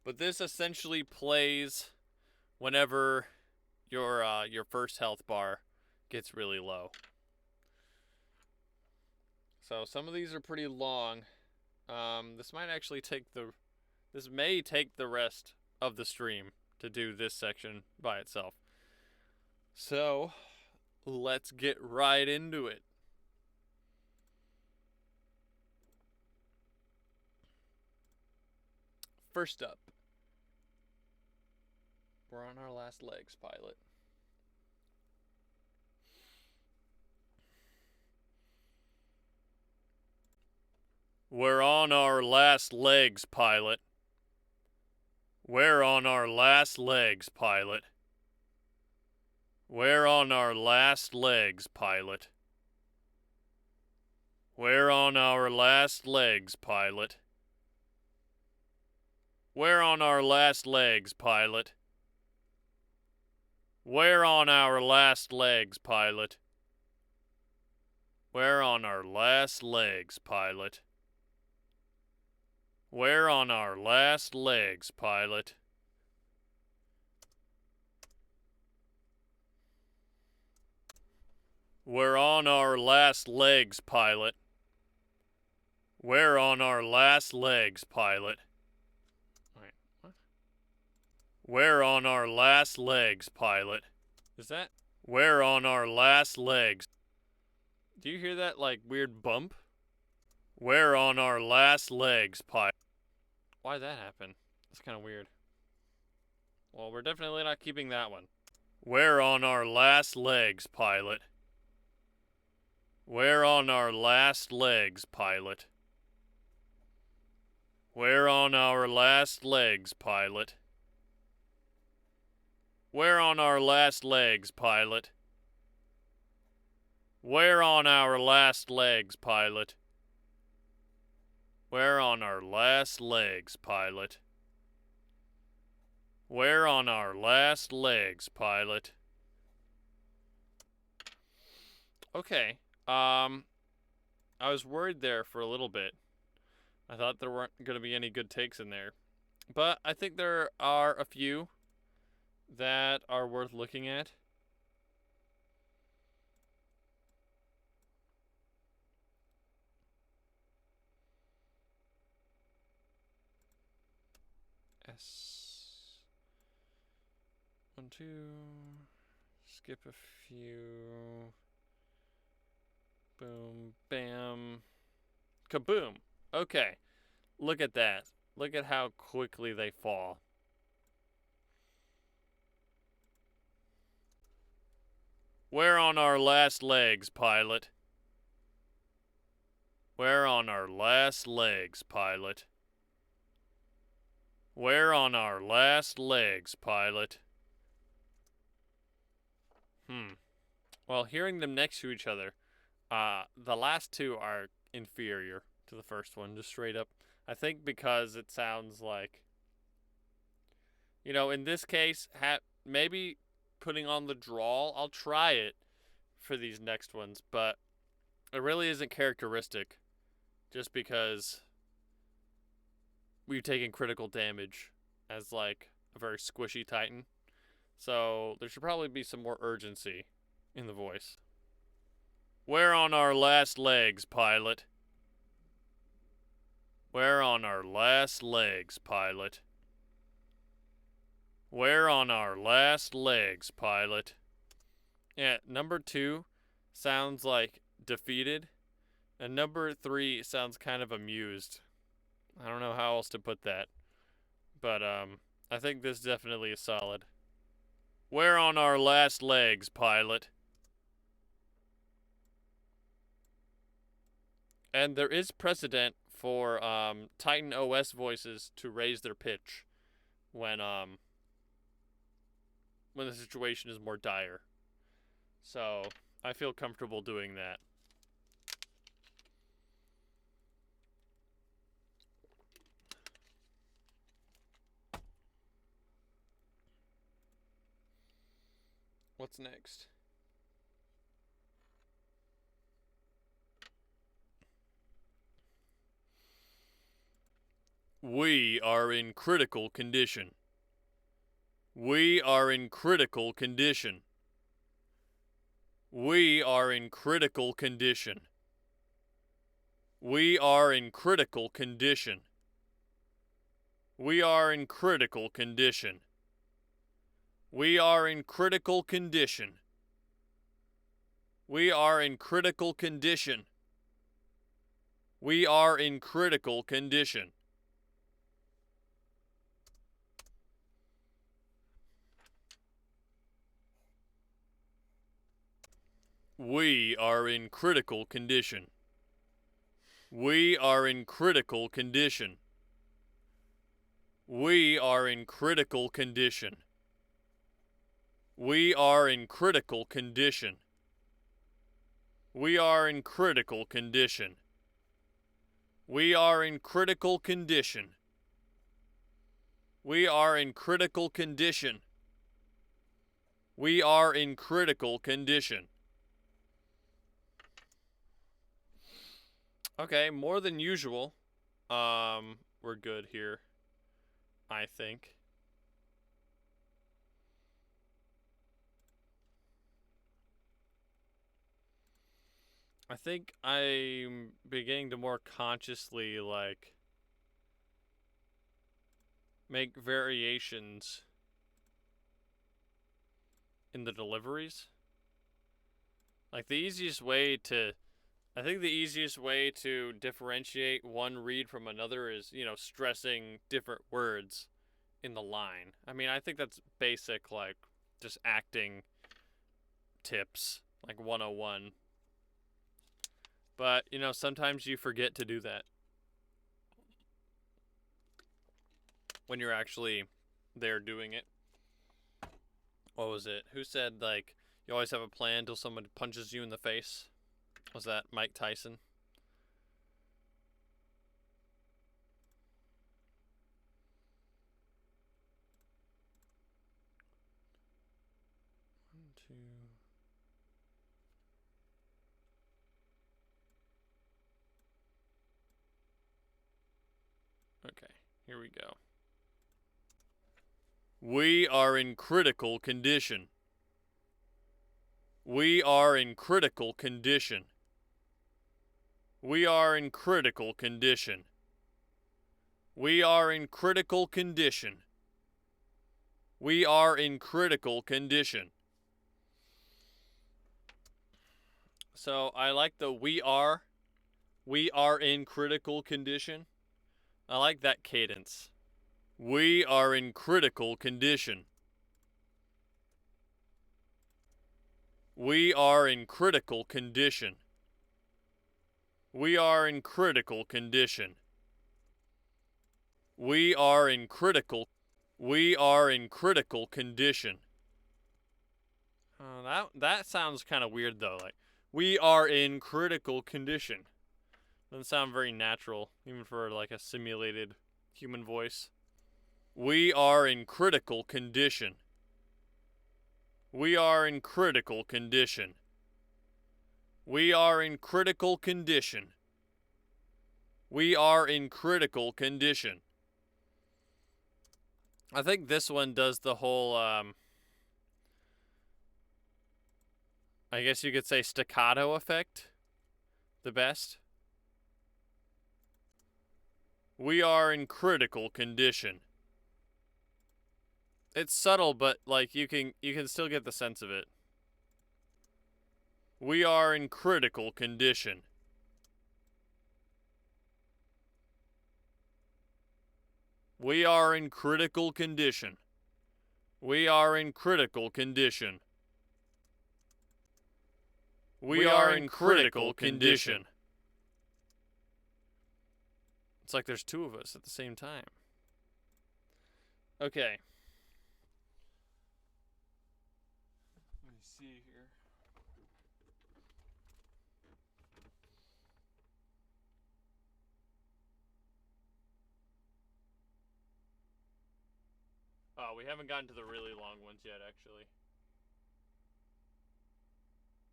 But this essentially plays whenever your first health bar gets really low. So some of these are pretty long. This may take the rest of the stream to do this section by itself. So let's get right into it. First up, we're on our last legs, pilot. We're on our last legs, pilot. We're on our last legs, pilot. We're on our last legs, pilot. We're on our last legs, pilot. We're on our last legs, pilot. We're on our last legs, pilot. We're on our last legs, pilot. We're on our last legs, pilot. We're on our last legs, pilot. We're on our last legs, pilot. Wait, what? We're on our last legs, pilot. Is that? We're on our last legs. Do you hear that, like, weird bump? We're on our last legs, pilot. Why'd that happen? That's kind of weird. Well, we're definitely not keeping that one. We're on our last legs, pilot. We're on our last legs, pilot. We're on our last legs, pilot. We're on our last legs, pilot. We're on our last legs, pilot. We're on our last legs, pilot. We're on our last legs, pilot. Okay. I was worried there for a little bit. I thought there weren't going to be any good takes in there. But I think there are a few that are worth looking at. S. 1, 2. Skip a few. Boom, bam. Kaboom. Okay. Look at that. Look at how quickly they fall. We're on our last legs, pilot. We're on our last legs, pilot. We're on our last legs, pilot. Well, hearing them next to each other, the last two are inferior to the first one, just straight up. I think because it sounds like, you know, in this case, maybe putting on the drawl. I'll try it for these next ones, but it really isn't characteristic just because we've taken critical damage as like a very squishy Titan. So there should probably be some more urgency in the voice. We're on our last legs, pilot. We're on our last legs, pilot. We're on our last legs, pilot. Yeah, number 2 sounds like defeated, and number 3 sounds kind of amused. I don't know how else to put that, but I think this definitely is solid. We're on our last legs, pilot. And there is precedent for Titan OS voices to raise their pitch when the situation is more dire. So I feel comfortable doing that. What's next? We are in critical condition. We are in critical condition. We are in critical condition. We are in critical condition. We are in critical condition. We are in critical condition. We are in critical condition. We are in critical condition. We are in critical condition. We are in critical condition. We are in critical condition. We are in critical condition. We are in critical condition. We are in critical condition. We are in critical condition. We are in critical condition. Okay, more than usual. We're good here, I think. I think I'm beginning to more consciously, like, make variations in the deliveries. Like, the easiest way to differentiate one read from another is, stressing different words in the line. I mean, I think that's basic, like, just acting tips, like 101. But, sometimes you forget to do that when you're actually there doing it. What was it? Who said, like, you always have a plan until someone punches you in the face? Was that Mike Tyson? One, two. Okay, here we go. We are in critical condition. We are in critical condition. We are in critical condition. We are in critical condition. We are in critical condition. So I like the we are in critical condition. I like that cadence. We are in critical condition. We are in critical condition. We are in critical condition. We are in critical condition. That sounds kind of weird though. Like, we are in critical condition. Doesn't sound very natural, even for like a simulated human voice. We are in critical condition. We are in critical condition. We are in critical condition. We are in critical condition. I think this one does the whole, I guess you could say staccato effect the best. We are in critical condition. It's subtle, but like you can still get the sense of it. We are in critical condition. We are in critical condition. We are in critical condition. We are in critical condition. It's like there's two of us at the same time. Okay. Let me see here. Oh, we haven't gotten to the really long ones yet, actually.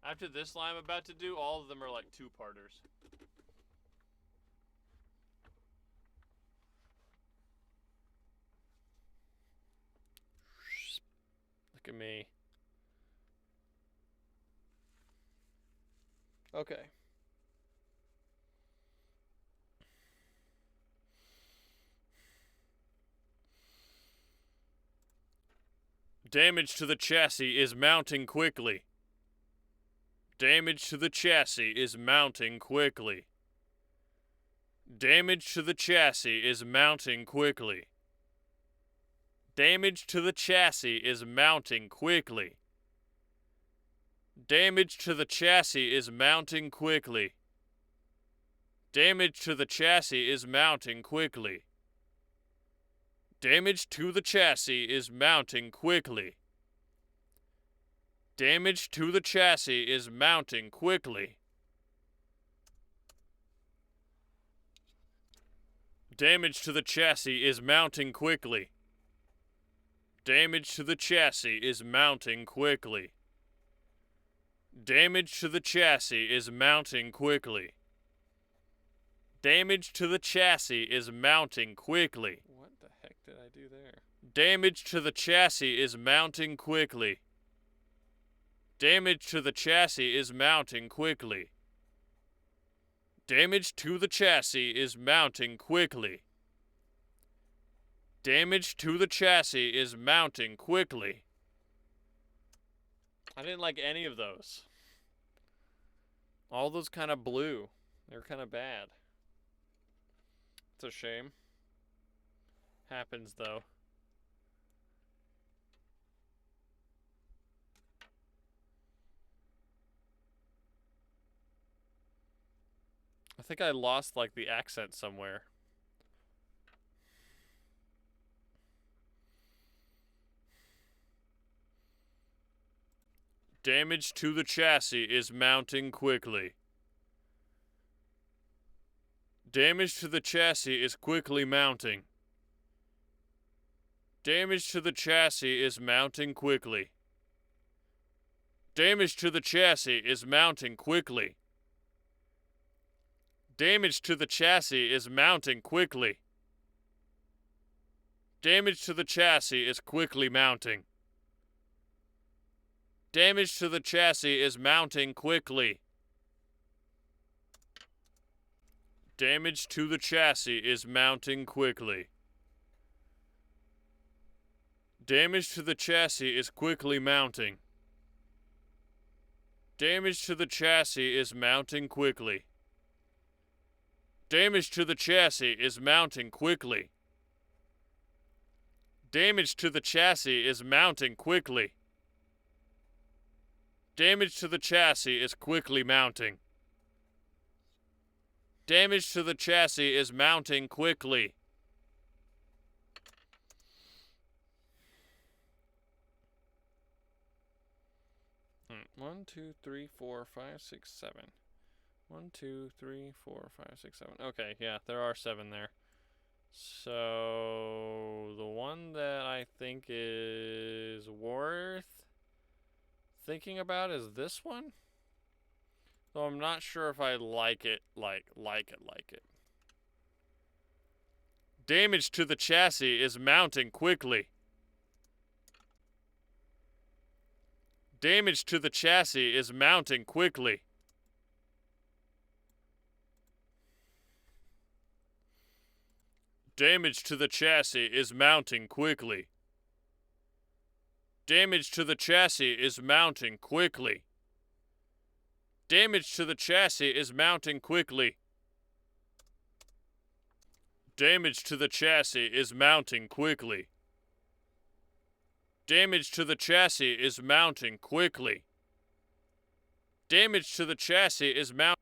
After this line I'm about to do, all of them are like two-parters. Look at me. Okay. Damage to the chassis is mounting quickly. Damage to the chassis is mounting quickly. Damage to the chassis is mounting quickly. Damage to the chassis is mounting quickly. Damage to the chassis is mounting quickly. Damage to the chassis is mounting quickly. Damage to the chassis is mounting quickly. Damage to the chassis is mounting quickly. Damage to the chassis is mounting quickly. Damage to the chassis is mounting quickly. Damage to the chassis is mounting quickly. Damage to the chassis is mounting quickly. What the heck did I do there? Damage to the chassis is mounting quickly. Damage to the chassis is mounting quickly. Damage to the chassis is mounting quickly. Damage to the chassis is mounting quickly. I didn't like any of those. All those kind of blew. They're kind of bad. It's a shame. Happens though. I think I lost like the accent somewhere. Damage to the chassis is mounting quickly. Damage to the chassis is quickly mounting. Damage to the chassis is mounting quickly. Damage to the chassis is mounting quickly. Damage to the chassis is mounting quickly. Damage to the chassis is quickly mounting. Damage to the chassis is mounting quickly. Damage to the chassis is mounting quickly. Damage to the chassis is quickly mounting. Damage to the chassis is mounting quickly. Damage to the chassis is mounting quickly. Damage to the chassis is mounting quickly. Damage to the chassis is quickly mounting. Damage to the chassis is mounting quickly. One, two, three, four, five, six, seven. 1, 2, 3, 4, 5, 6, 7. Okay, yeah, there are 7 there. So the one that I think is worth thinking about is this one. Though I'm not sure if I like it, like it. Damage to the chassis is mounting quickly. Damage to the chassis is mounting quickly. Damage to the chassis is mounting quickly. Damage to the chassis is mounting quickly. Damage to the chassis is mounting quickly. Damage to the chassis is mounting quickly. Damage to the chassis is mounting quickly. Damage to the chassis is mount.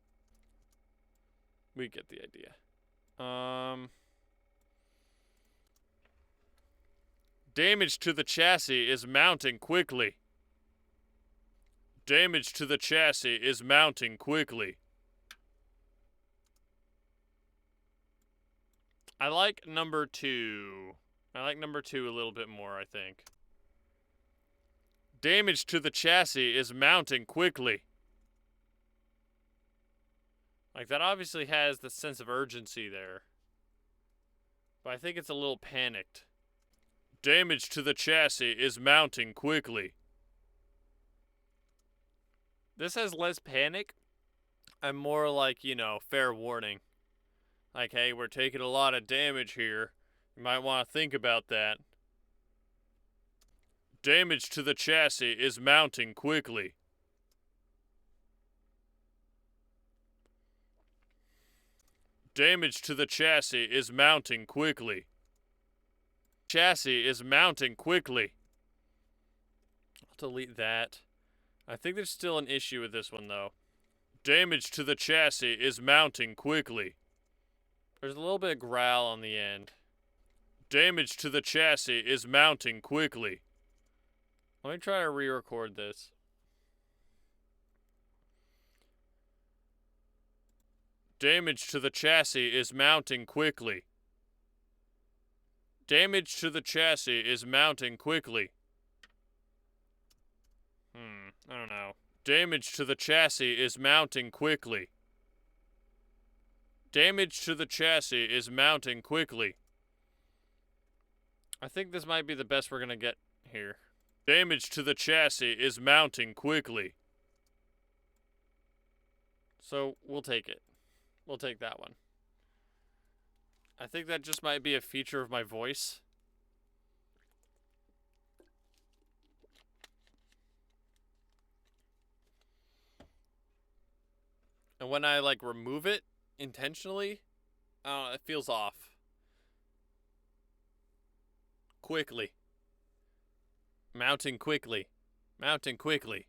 We get the idea. Damage to the chassis is mounting quickly. Damage to the chassis is mounting quickly. I like number 2. I like number 2 a little bit more, I think. Damage to the chassis is mounting quickly. Like, that obviously has the sense of urgency there. But I think it's a little panicked. Damage to the chassis is mounting quickly. This has less panic and more like, you know, fair warning. Like, hey, we're taking a lot of damage here. You might want to think about that. Damage to the chassis is mounting quickly. Damage to the chassis is mounting quickly. Chassis is mounting quickly. I'll delete that. I think there's still an issue with this one, though. Damage to the chassis is mounting quickly. There's a little bit of growl on the end. Damage to the chassis is mounting quickly. Let me try to re-record this. Damage to the chassis is mounting quickly. Damage to the chassis is mounting quickly. I don't know. Damage to the chassis is mounting quickly. Damage to the chassis is mounting quickly. I think this might be the best we're gonna get here. Damage to the chassis is mounting quickly. So, we'll take it. We'll take that one. I think that just might be a feature of my voice. And when I, like, remove it intentionally, I don't know, it feels off. Quickly. Mounting quickly. Mounting quickly.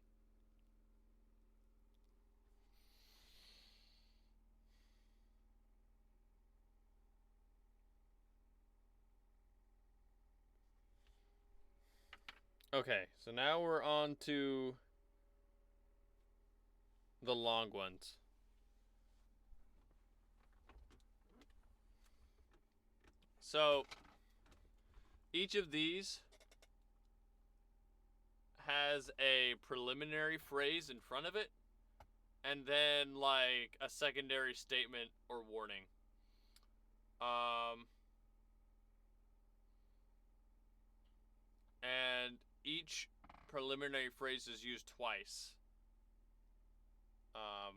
Okay, so now we're on to the long ones. So, each of these has a preliminary phrase in front of it, and then, like, a secondary statement or warning. And each preliminary phrase is used twice.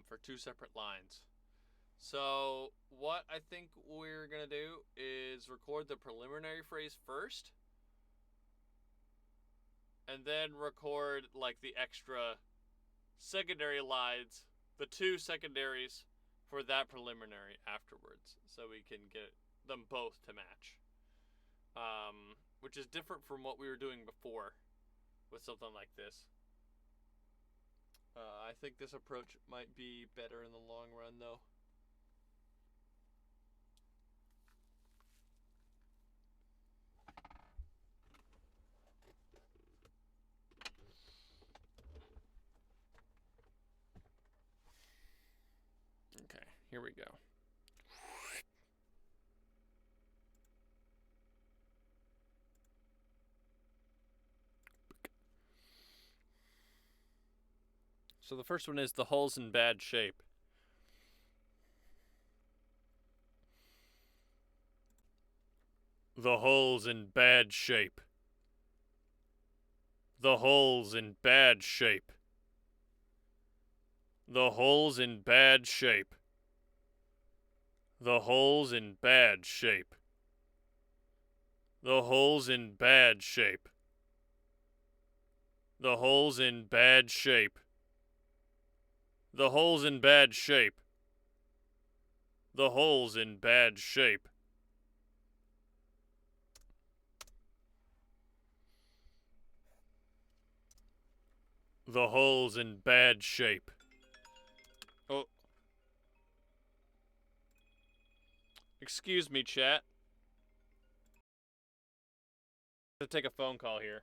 For two separate lines. So, what I think we're gonna do is record the preliminary phrase first, and then record, like, the extra secondary lines, the two secondaries for that preliminary afterwards, so we can get them both to match. Which is different from what we were doing before with something like this. I think this approach might be better in the long run, though. Okay, here we go. So the first one is the hull's in bad shape. The hull's in bad shape. The hull's in bad shape. The hull's in bad shape. The hull's in bad shape. The hull's in bad shape. The hull's in bad shape. The hull's in bad shape. The hull's in bad shape. The hull's in bad shape. Oh. Excuse me, chat. To take a phone call here.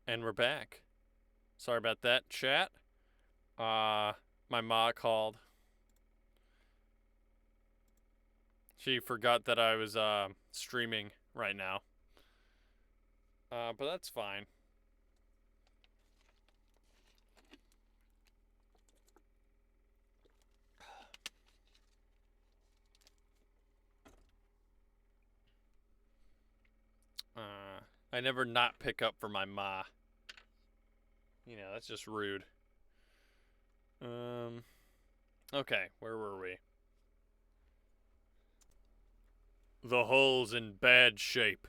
And we're back. Sorry about that, chat. My ma called. She forgot that I was streaming right now. But that's fine. I never not pick up for my ma. You know, that's just rude. Okay, where were we? The hull's in bad shape.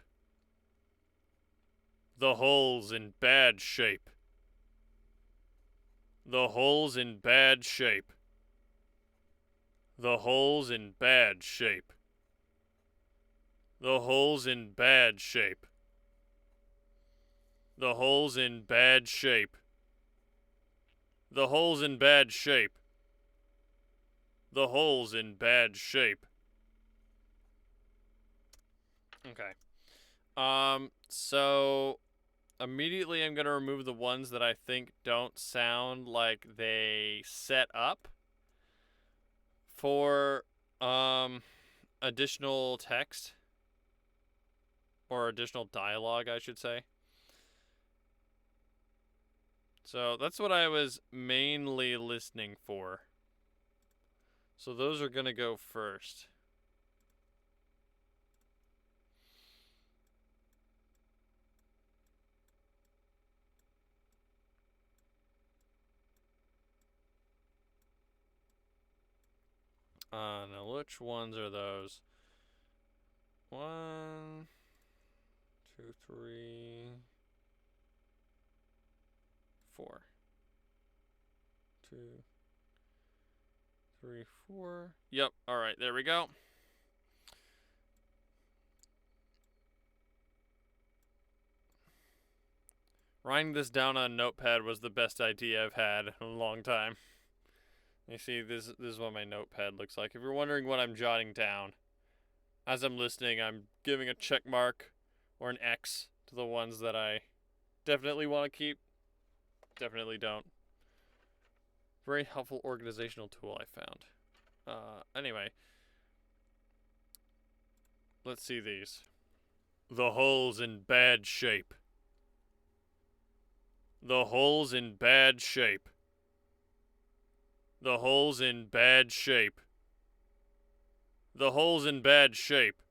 The hull's in bad shape. The hull's in bad shape. The hull's in bad shape. The hull's in bad shape. The hull's in bad shape. The hull's in bad shape. The hull's in bad shape. Okay. So immediately I'm going to remove the ones that I think don't sound like they set up for additional text or additional dialogue, I should say. So that's what I was mainly listening for. So those are going to go first. Now which ones are those? 1, 2, 3, 4. 2, 3, 4. Yep. All right. There we go. Writing this down on a notepad was the best idea I've had in a long time. You see, this is what my notepad looks like. If you're wondering what I'm jotting down, as I'm listening, I'm giving a check mark or an X to the ones that I definitely want to keep, definitely don't. Very helpful organizational tool I found. Anyway, let's see these. The hull's in bad shape. The hull's in bad shape. The hull's in bad shape. The hull's in bad shape.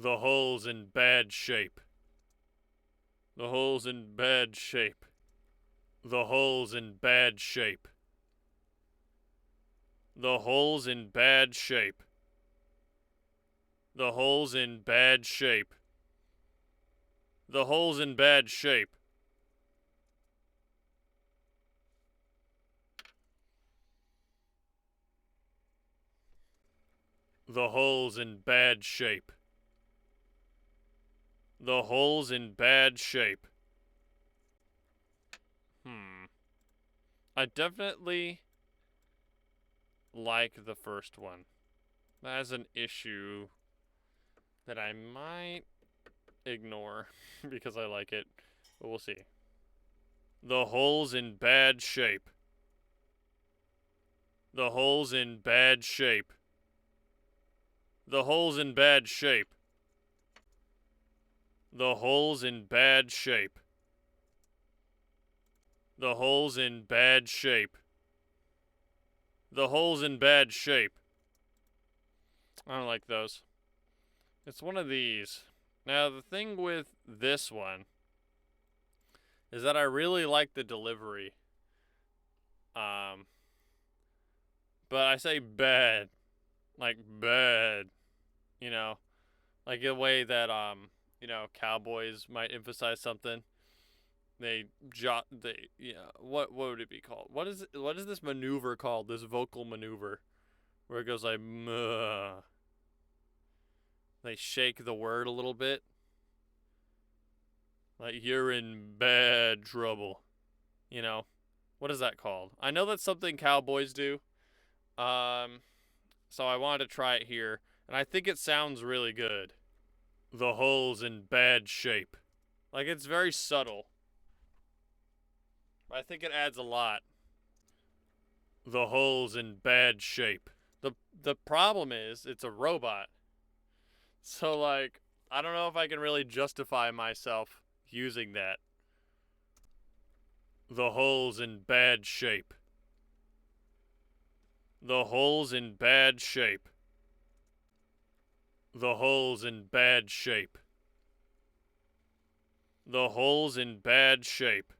The hull's in bad shape. The hull's in bad shape. The hull's in bad shape. The hull's in bad shape. The hull's in bad shape. The hull's in bad shape. The hull's in bad shape. The hull's in bad shape. I definitely like the first one. That is an issue that I might ignore because I like it, but we'll see. The hull's in bad shape. The hull's in bad shape. The hull's in bad shape. The hull's in bad shape. The hull's in bad shape. The hull's in bad shape. I don't like those. It's one of these. Now, the thing with this one is that I really like the delivery. But I say bad. Like, bad. You know? Like a way that, cowboys might emphasize something. What would it be called? What is this maneuver called? This vocal maneuver where it goes like muh. They shake the word a little bit. Like you're in bad trouble. You know? What is that called? I know that's something cowboys do. So I wanted to try it here, and I think it sounds really good. The hull's in bad shape. Like, it's very subtle. I think it adds a lot. The hull's in bad shape. The problem is, it's a robot. So, like, I don't know if I can really justify myself using that. The hull's in bad shape. The hull's in bad shape. The hull's in bad shape. The hull's in bad shape.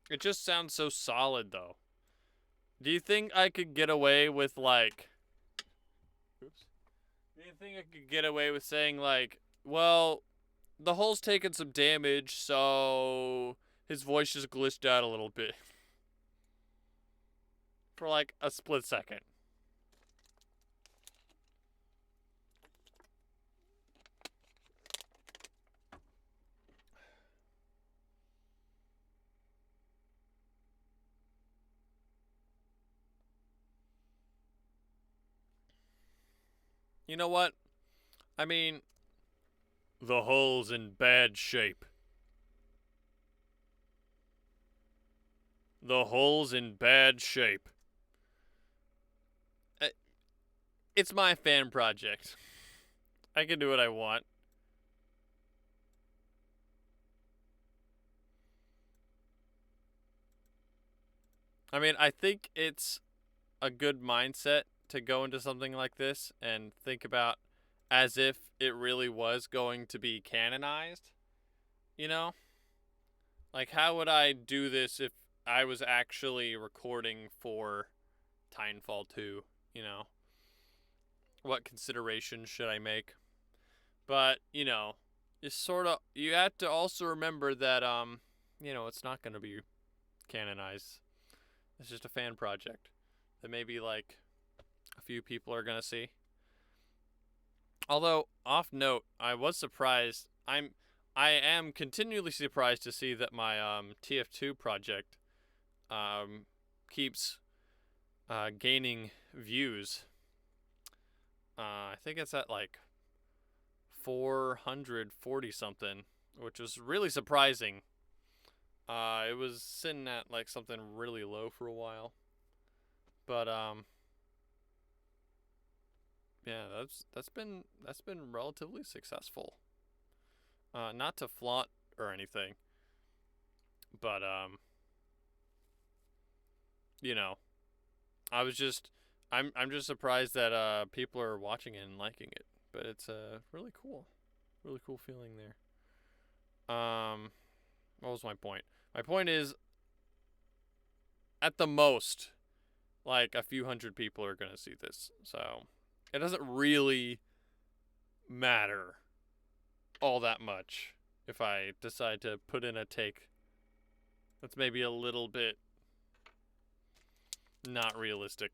It just sounds so solid, though. Do you think I could get away with, like... Oops. Do you think I could get away with saying, like, well, the hull's taken some damage, so his voice just glitched out a little bit. For, like, a split second. You know what? I mean, the hull's in bad shape. The hull's in bad shape. It's my fan project. I can do what I want. I mean, I think it's a good mindset to go into something like this and think about as if it really was going to be canonized. You know? Like, how would I do this if I was actually recording for Titanfall 2? You know? What considerations should I make? But, you know, you have to also remember that, you know, it's not going to be canonized. It's just a fan project that maybe, like, a few people are going to see. Although, off note, I was surprised. I am continually surprised to see that my TF2 project keeps gaining views. I think it's at like 440 something, which was really surprising. It was sitting at like something really low for a while, but yeah, that's been relatively successful. Not to flaunt or anything, but you know, I'm just surprised that people are watching it and liking it. But it's really cool feeling there. What was my point? My point is, at the most, like a few hundred people are gonna see this, so it doesn't really matter all that much if I decide to put in a take that's maybe a little bit not realistic.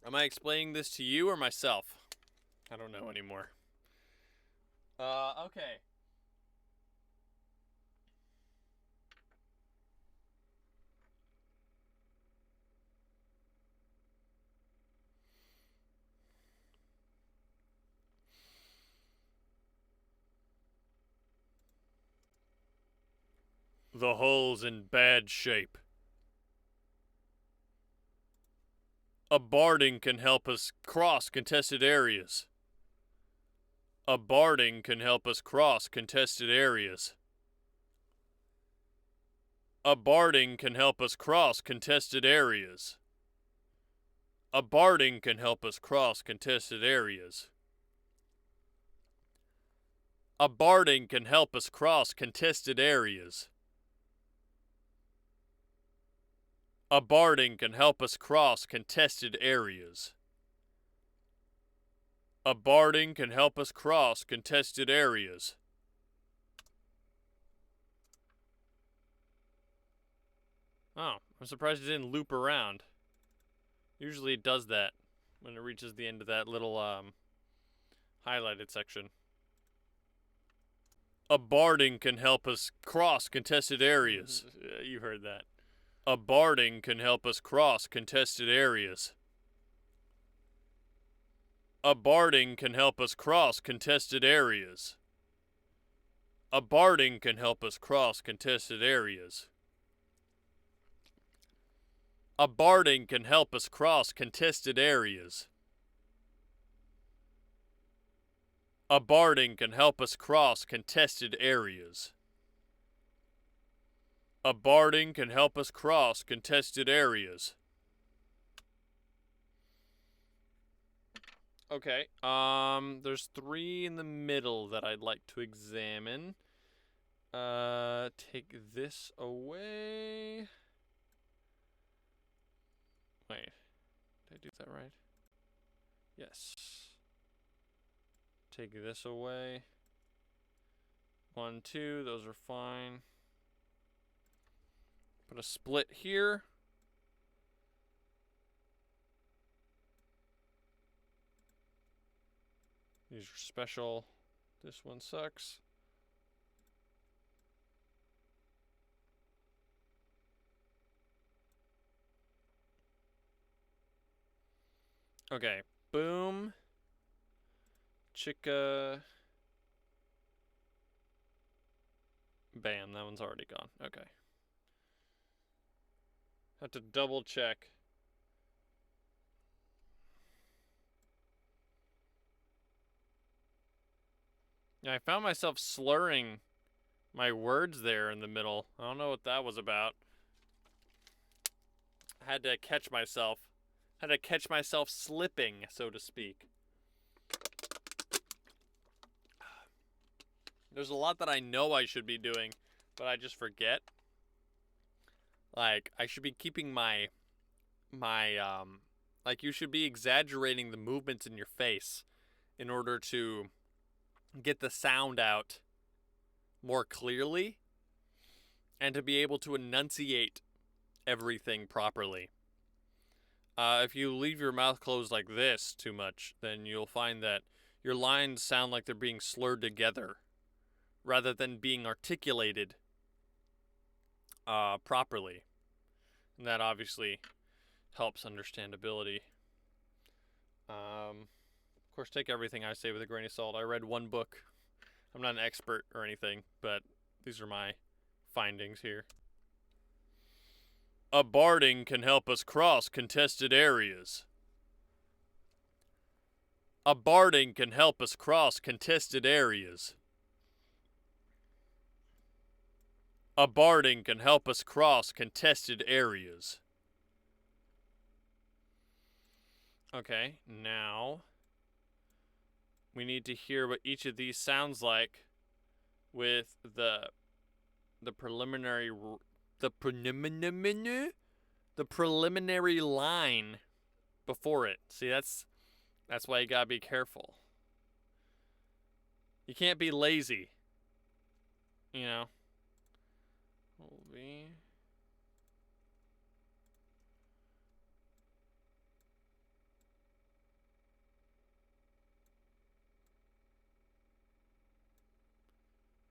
Am I explaining this to you or myself? I don't know anymore. Okay. The hull's in bad shape. A barding can help us cross contested areas. A barding can help us cross contested areas. A barding can help us cross contested areas. A barding can help us cross contested areas. A barding can help us cross contested areas. A barding can help us cross contested areas. A barding can help us cross contested areas. Oh, I'm surprised it didn't loop around. Usually it does that when it reaches the end of that little highlighted section. A barding can help us cross contested areas. You heard that. A barding can help us cross contested areas. A barding can help us cross contested areas. A barding can help us cross contested areas. A barding can help us cross contested areas. A barding can help us cross contested areas. A barding can help us cross contested areas. Okay, there's 3 in the middle that I'd like to examine. Take this away. Wait, did I do that right? Yes. Take this away. 1, 2, those are fine. Put a split here. These are special. This one sucks. Okay, boom. Chicka. Bam, that one's already gone. Okay. Have to double check. Yeah, I found myself slurring my words there in the middle. I don't know what that was about. I had to catch myself. Had to catch myself slipping, so to speak. There's a lot that I know I should be doing, but I just forget. Like, I should be keeping my like, you should be exaggerating the movements in your face in order to get the sound out more clearly and to be able to enunciate everything properly. If you leave your mouth closed like this too much, then you'll find that your lines sound like they're being slurred together rather than being articulated properly. And that obviously helps understandability. Of course, take everything I say with a grain of salt. I read one book. I'm not an expert or anything, but these are my findings here. A barding can help us cross contested areas. A barding can help us cross contested areas. A barding can help us cross contested areas. Okay, now we need to hear what each of these sounds like with the preliminary line before it. See, that's why you gotta be careful. You can't be lazy. You know.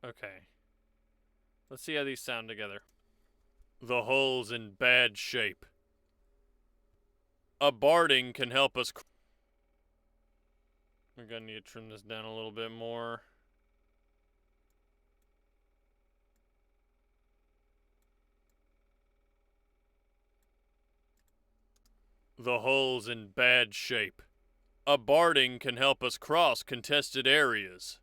Okay. Let's see how these sound together. The hull's in bad shape. A barding can help us. We're gonna need to trim this down a little bit more. The hull's in bad shape. A barding can help us cross contested areas.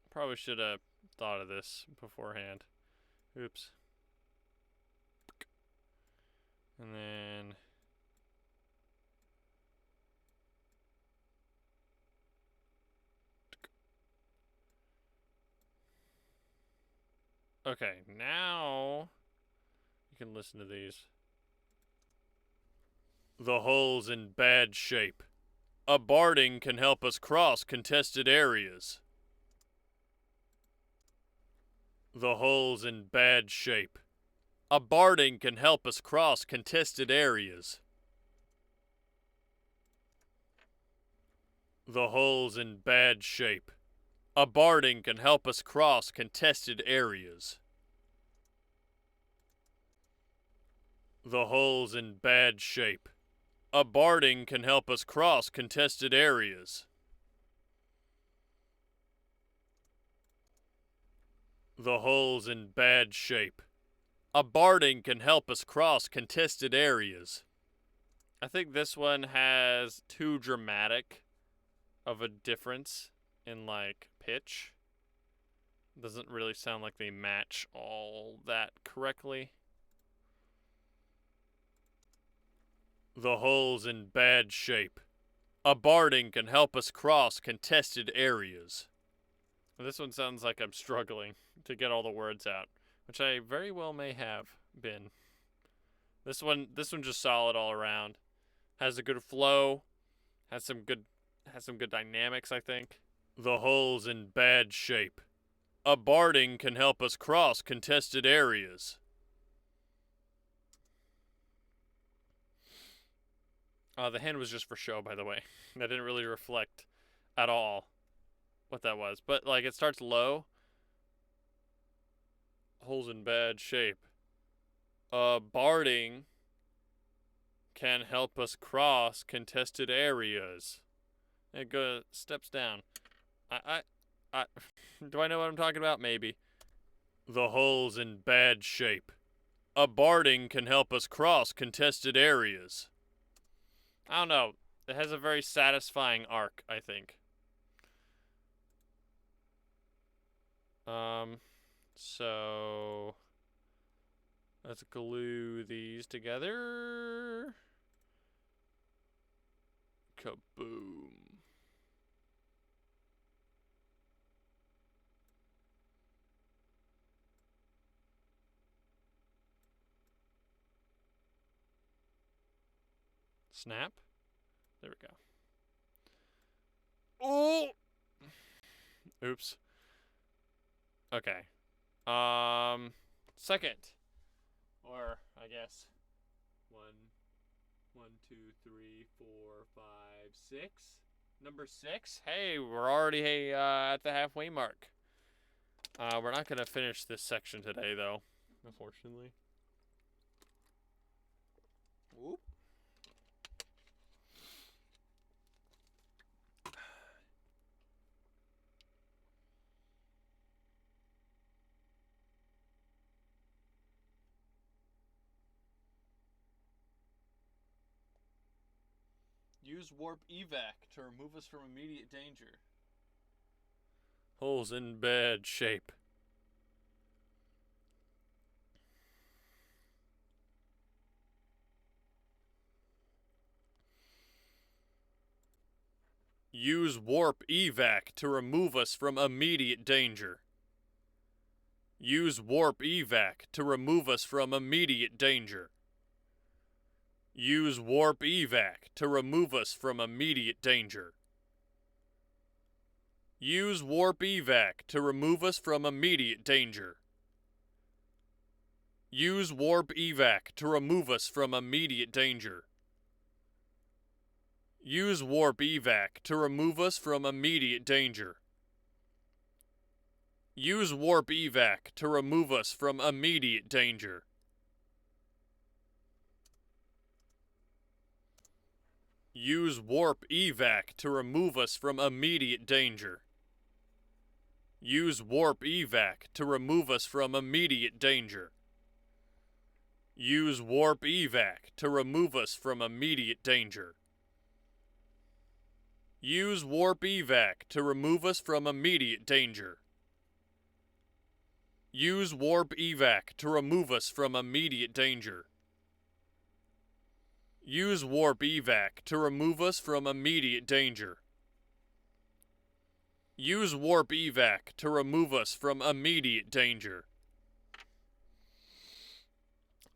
Probably should have thought of this beforehand. Oops. And then okay, now you can listen to these. The hull's in bad shape. A barding can help us cross contested areas. The hull's in bad shape. A barding can help us cross contested areas. The hull's in bad shape. A barding can help us cross contested areas. The hull's in bad shape. A barding can help us cross contested areas. The hull's in bad shape. A barding can help us cross contested areas. I think this one has too dramatic of a difference in, like, pitch. Doesn't really sound like they match all that correctly. The hull's in bad shape. A barding can help us cross contested areas. This one sounds like I'm struggling to get all the words out, which I very well may have been. This one just solid all around. Has a good flow, has some good dynamics, I think. The hull's in bad shape. A barding can help us cross contested areas. The hand was just for show, by the way. That didn't really reflect at all what that was. But, like, it starts low. Hull's in bad shape. Barding can help us cross contested areas. It goes steps down. I do I know what I'm talking about? Maybe. The hull's in bad shape. A barding can help us cross contested areas. I don't know. It has a very satisfying arc, I think. So let's glue these together. Kaboom. Snap. There we go. Oh! Oops. Okay. Second. Or, I guess, 1, 2, 3, 4, 5, 6. Number 6. Hey, we're already at the halfway mark. We're not gonna finish this section today, though, unfortunately. Whoop. Use warp evac to remove us from immediate danger. Hull's in bad shape. Use warp evac to remove us from immediate danger. Use warp evac to remove us from immediate danger. Use warp evac to remove us from immediate danger. Use warp evac to remove us from immediate danger. Use warp evac to remove us from immediate danger. Use warp evac to remove us from immediate danger. Use warp evac to remove us from immediate danger. Use warp evac to remove us from immediate danger. Use warp evac to remove us from immediate danger. Use warp evac to remove us from immediate danger. Use warp evac to remove us from immediate danger. Use warp evac to remove us from immediate danger. Use warp evac to remove us from immediate danger. Use warp evac to remove us from immediate danger.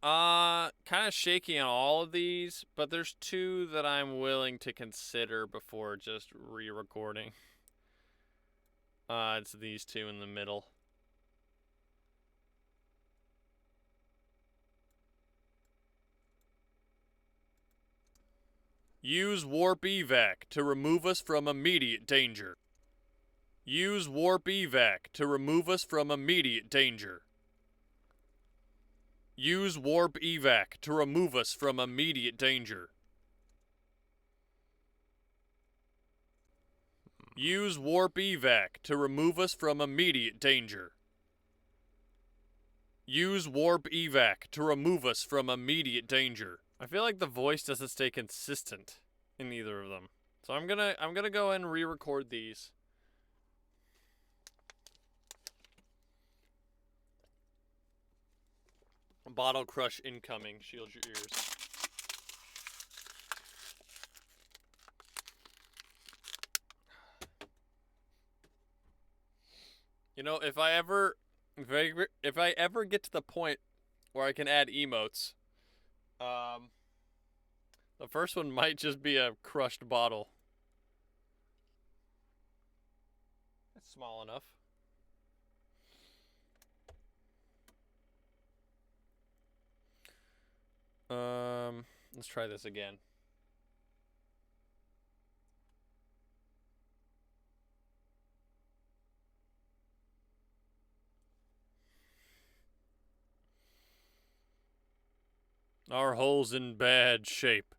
Kind of shaky on all of these, but there's two that I'm willing to consider before just re-recording. It's these two in the middle. Use warp evac to remove us from immediate danger. Use warp evac to remove us from immediate danger. Use warp evac to remove us from immediate danger. Use warp evac to remove us from immediate danger. Use warp evac to remove us from immediate danger. I feel like the voice doesn't stay consistent in either of them. So I'm gonna go and re-record these. Bottle crush incoming. Shield your ears. You know, if I ever get to the point where I can add emotes, the first one might just be a crushed bottle. That's small enough. Let's try this again. Our hole's in bad shape.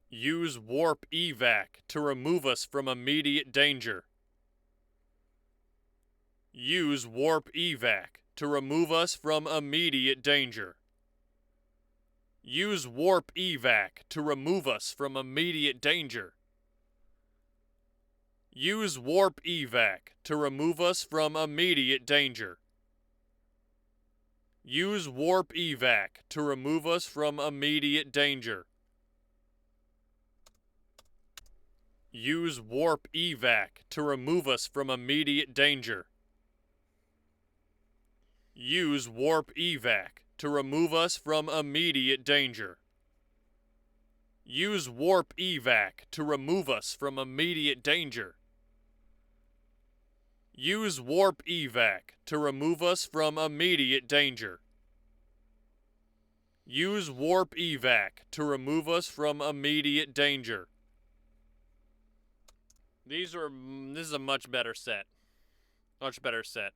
Use warp evac to remove us from immediate danger. Use warp evac to remove us from immediate danger. Use warp evac to remove us from immediate danger. Use warp evac to remove us from immediate danger. Use warp evac to remove us from immediate danger. Use warp evac to remove us from immediate danger. Use warp evac to remove us from immediate danger. Use warp evac to remove us from immediate danger. Use warp evac to remove us from immediate danger. Use warp evac to remove us from immediate danger. This is a much better set. Much better set.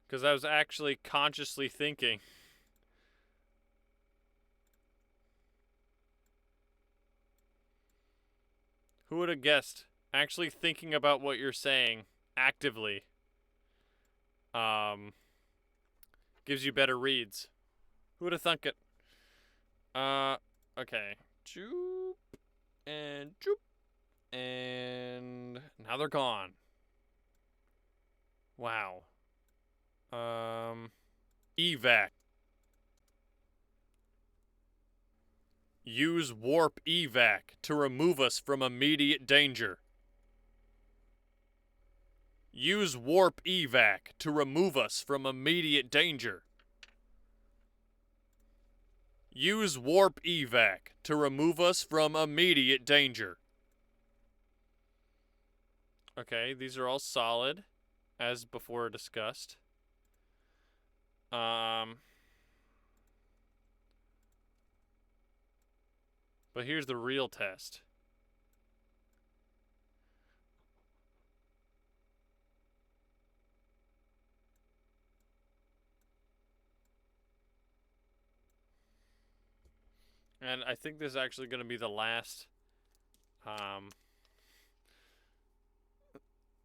Because I was actually consciously thinking. Who would have guessed? Actually thinking about what you're saying actively gives you better reads. Who would have thunk it? Okay. Choop and choop. And now they're gone. Wow. Evac. Use warp evac to remove us from immediate danger. Use warp evac to remove us from immediate danger. Use warp evac to remove us from immediate danger. Okay, these are all solid, as before discussed. But here's the real test. And I think this is actually going to be the last.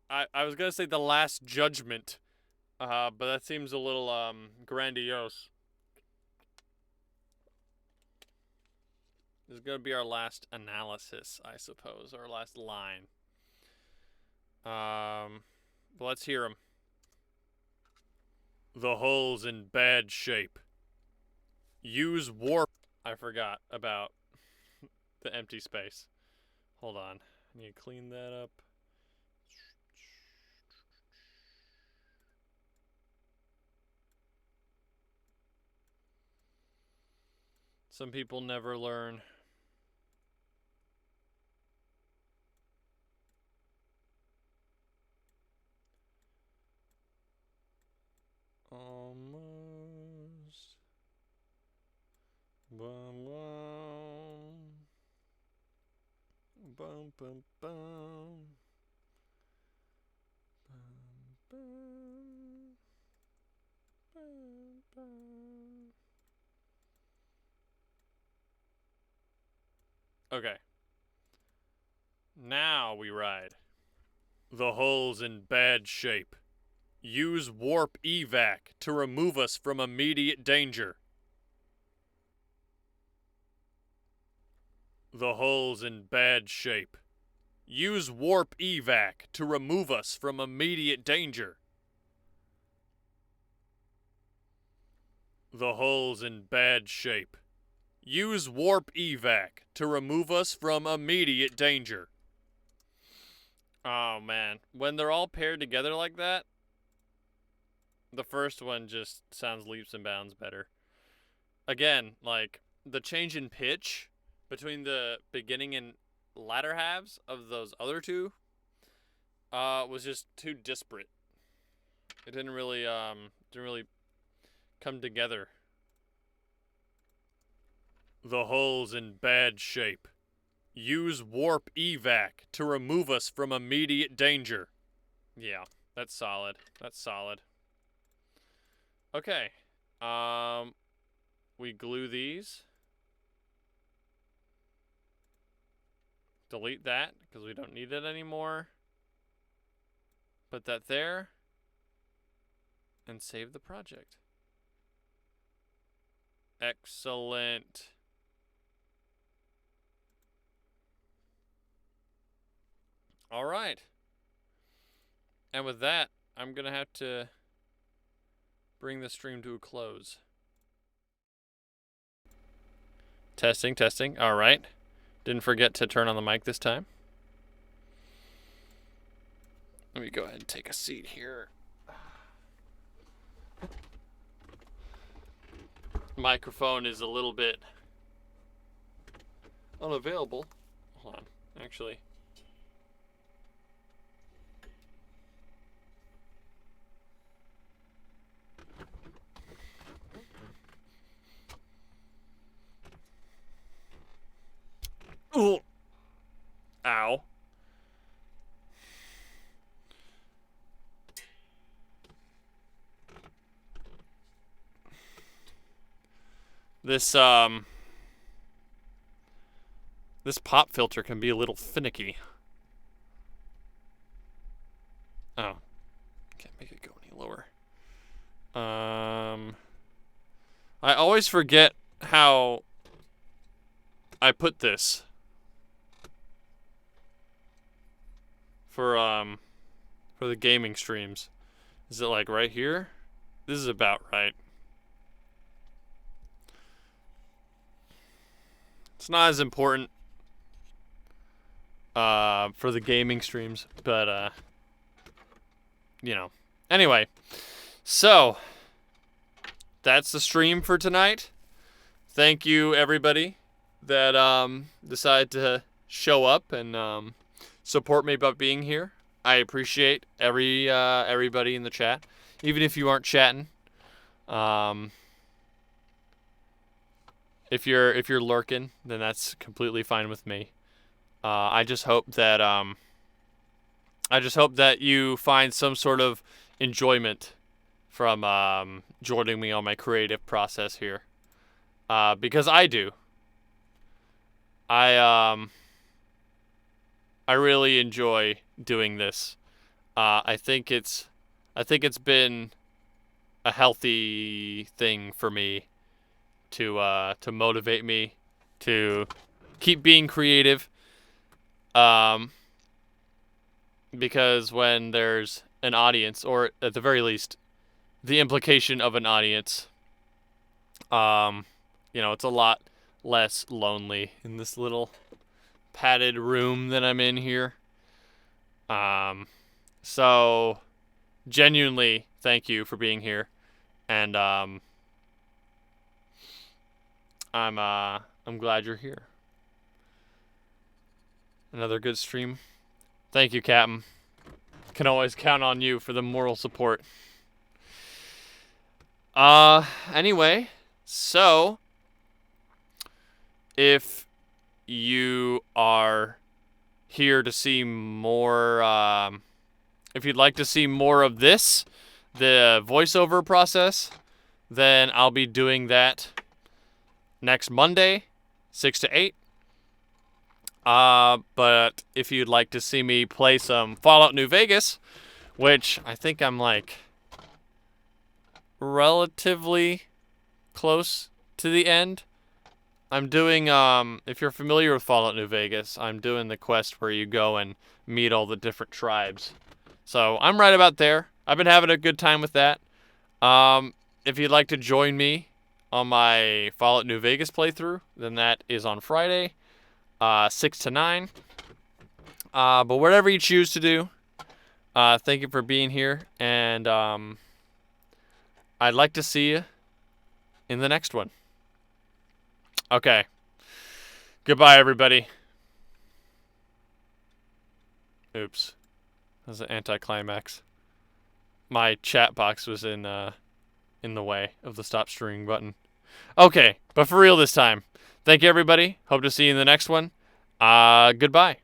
I was going to say the last judgment, but that seems a little grandiose. This is going to be our last analysis, I suppose, our last line. But let's hear them. The hull's in bad shape. Use warp. I forgot about the empty space. Hold on. I need to clean that up. Some people never learn. Almost. bum, bum, bum. Okay. Now we ride. The hull's in bad shape. Use warp evac to remove us from immediate danger. The hull's in bad shape. Use warp evac to remove us from immediate danger. The hull's in bad shape. Use warp evac to remove us from immediate danger. Oh man, when they're all paired together like that, the first one just sounds leaps and bounds better. Again, like the change in pitch between the beginning and latter halves of those other two was just too disparate. It didn't really come together. The hull's in bad shape. Use warp evac to remove us from immediate danger. Yeah, that's solid. That's solid. Okay. We glue these. Delete that because we don't need it anymore. Put that there. And save the project. Excellent. All right. And with that, I'm going to have to bring the stream to a close. Testing, testing. All right. Didn't forget to turn on the mic this time. Let me go ahead and take a seat here. Microphone is a little bit unavailable. Hold on. Actually. Ooh. Ow. This pop filter can be a little finicky. Oh. Can't make it go any lower. I always forget how I put this for the gaming streams. Is it like right here? This is about right. It's not as important for the gaming streams, but you know. Anyway, so that's the stream for tonight. Thank you everybody that decided to show up and support me by being here. I appreciate everybody in the chat, even if you aren't chatting. If you're lurking, then that's completely fine with me. I just hope that you find some sort of enjoyment from joining me on my creative process here, because I do. I really enjoy doing this. I think it's been a healthy thing for me to motivate me to keep being creative. Because when there's an audience, or at the very least, the implication of an audience, it's a lot less lonely in this little padded room that I'm in here. So genuinely thank you for being here, and I'm glad you're here. Another good stream. Thank you, Captain. Can always count on you for the moral support. Anyway, so if you are here to see more, if you'd like to see more of this, the voiceover process, then I'll be doing that next Monday, 6 to 8. But if you'd like to see me play some Fallout New Vegas, which I think I'm like relatively close to the end, I'm doing, if you're familiar with Fallout New Vegas, I'm doing the quest where you go and meet all the different tribes. So I'm right about there. I've been having a good time with that. If you'd like to join me on my Fallout New Vegas playthrough, then that is on Friday, 6 to 9. But whatever you choose to do, thank you for being here, and I'd like to see you in the next one. Okay. Goodbye, everybody. Oops. That was an anticlimax. My chat box was in the way of the stop streaming button. Okay, but for real this time. Thank you, everybody. Hope to see you in the next one. Goodbye.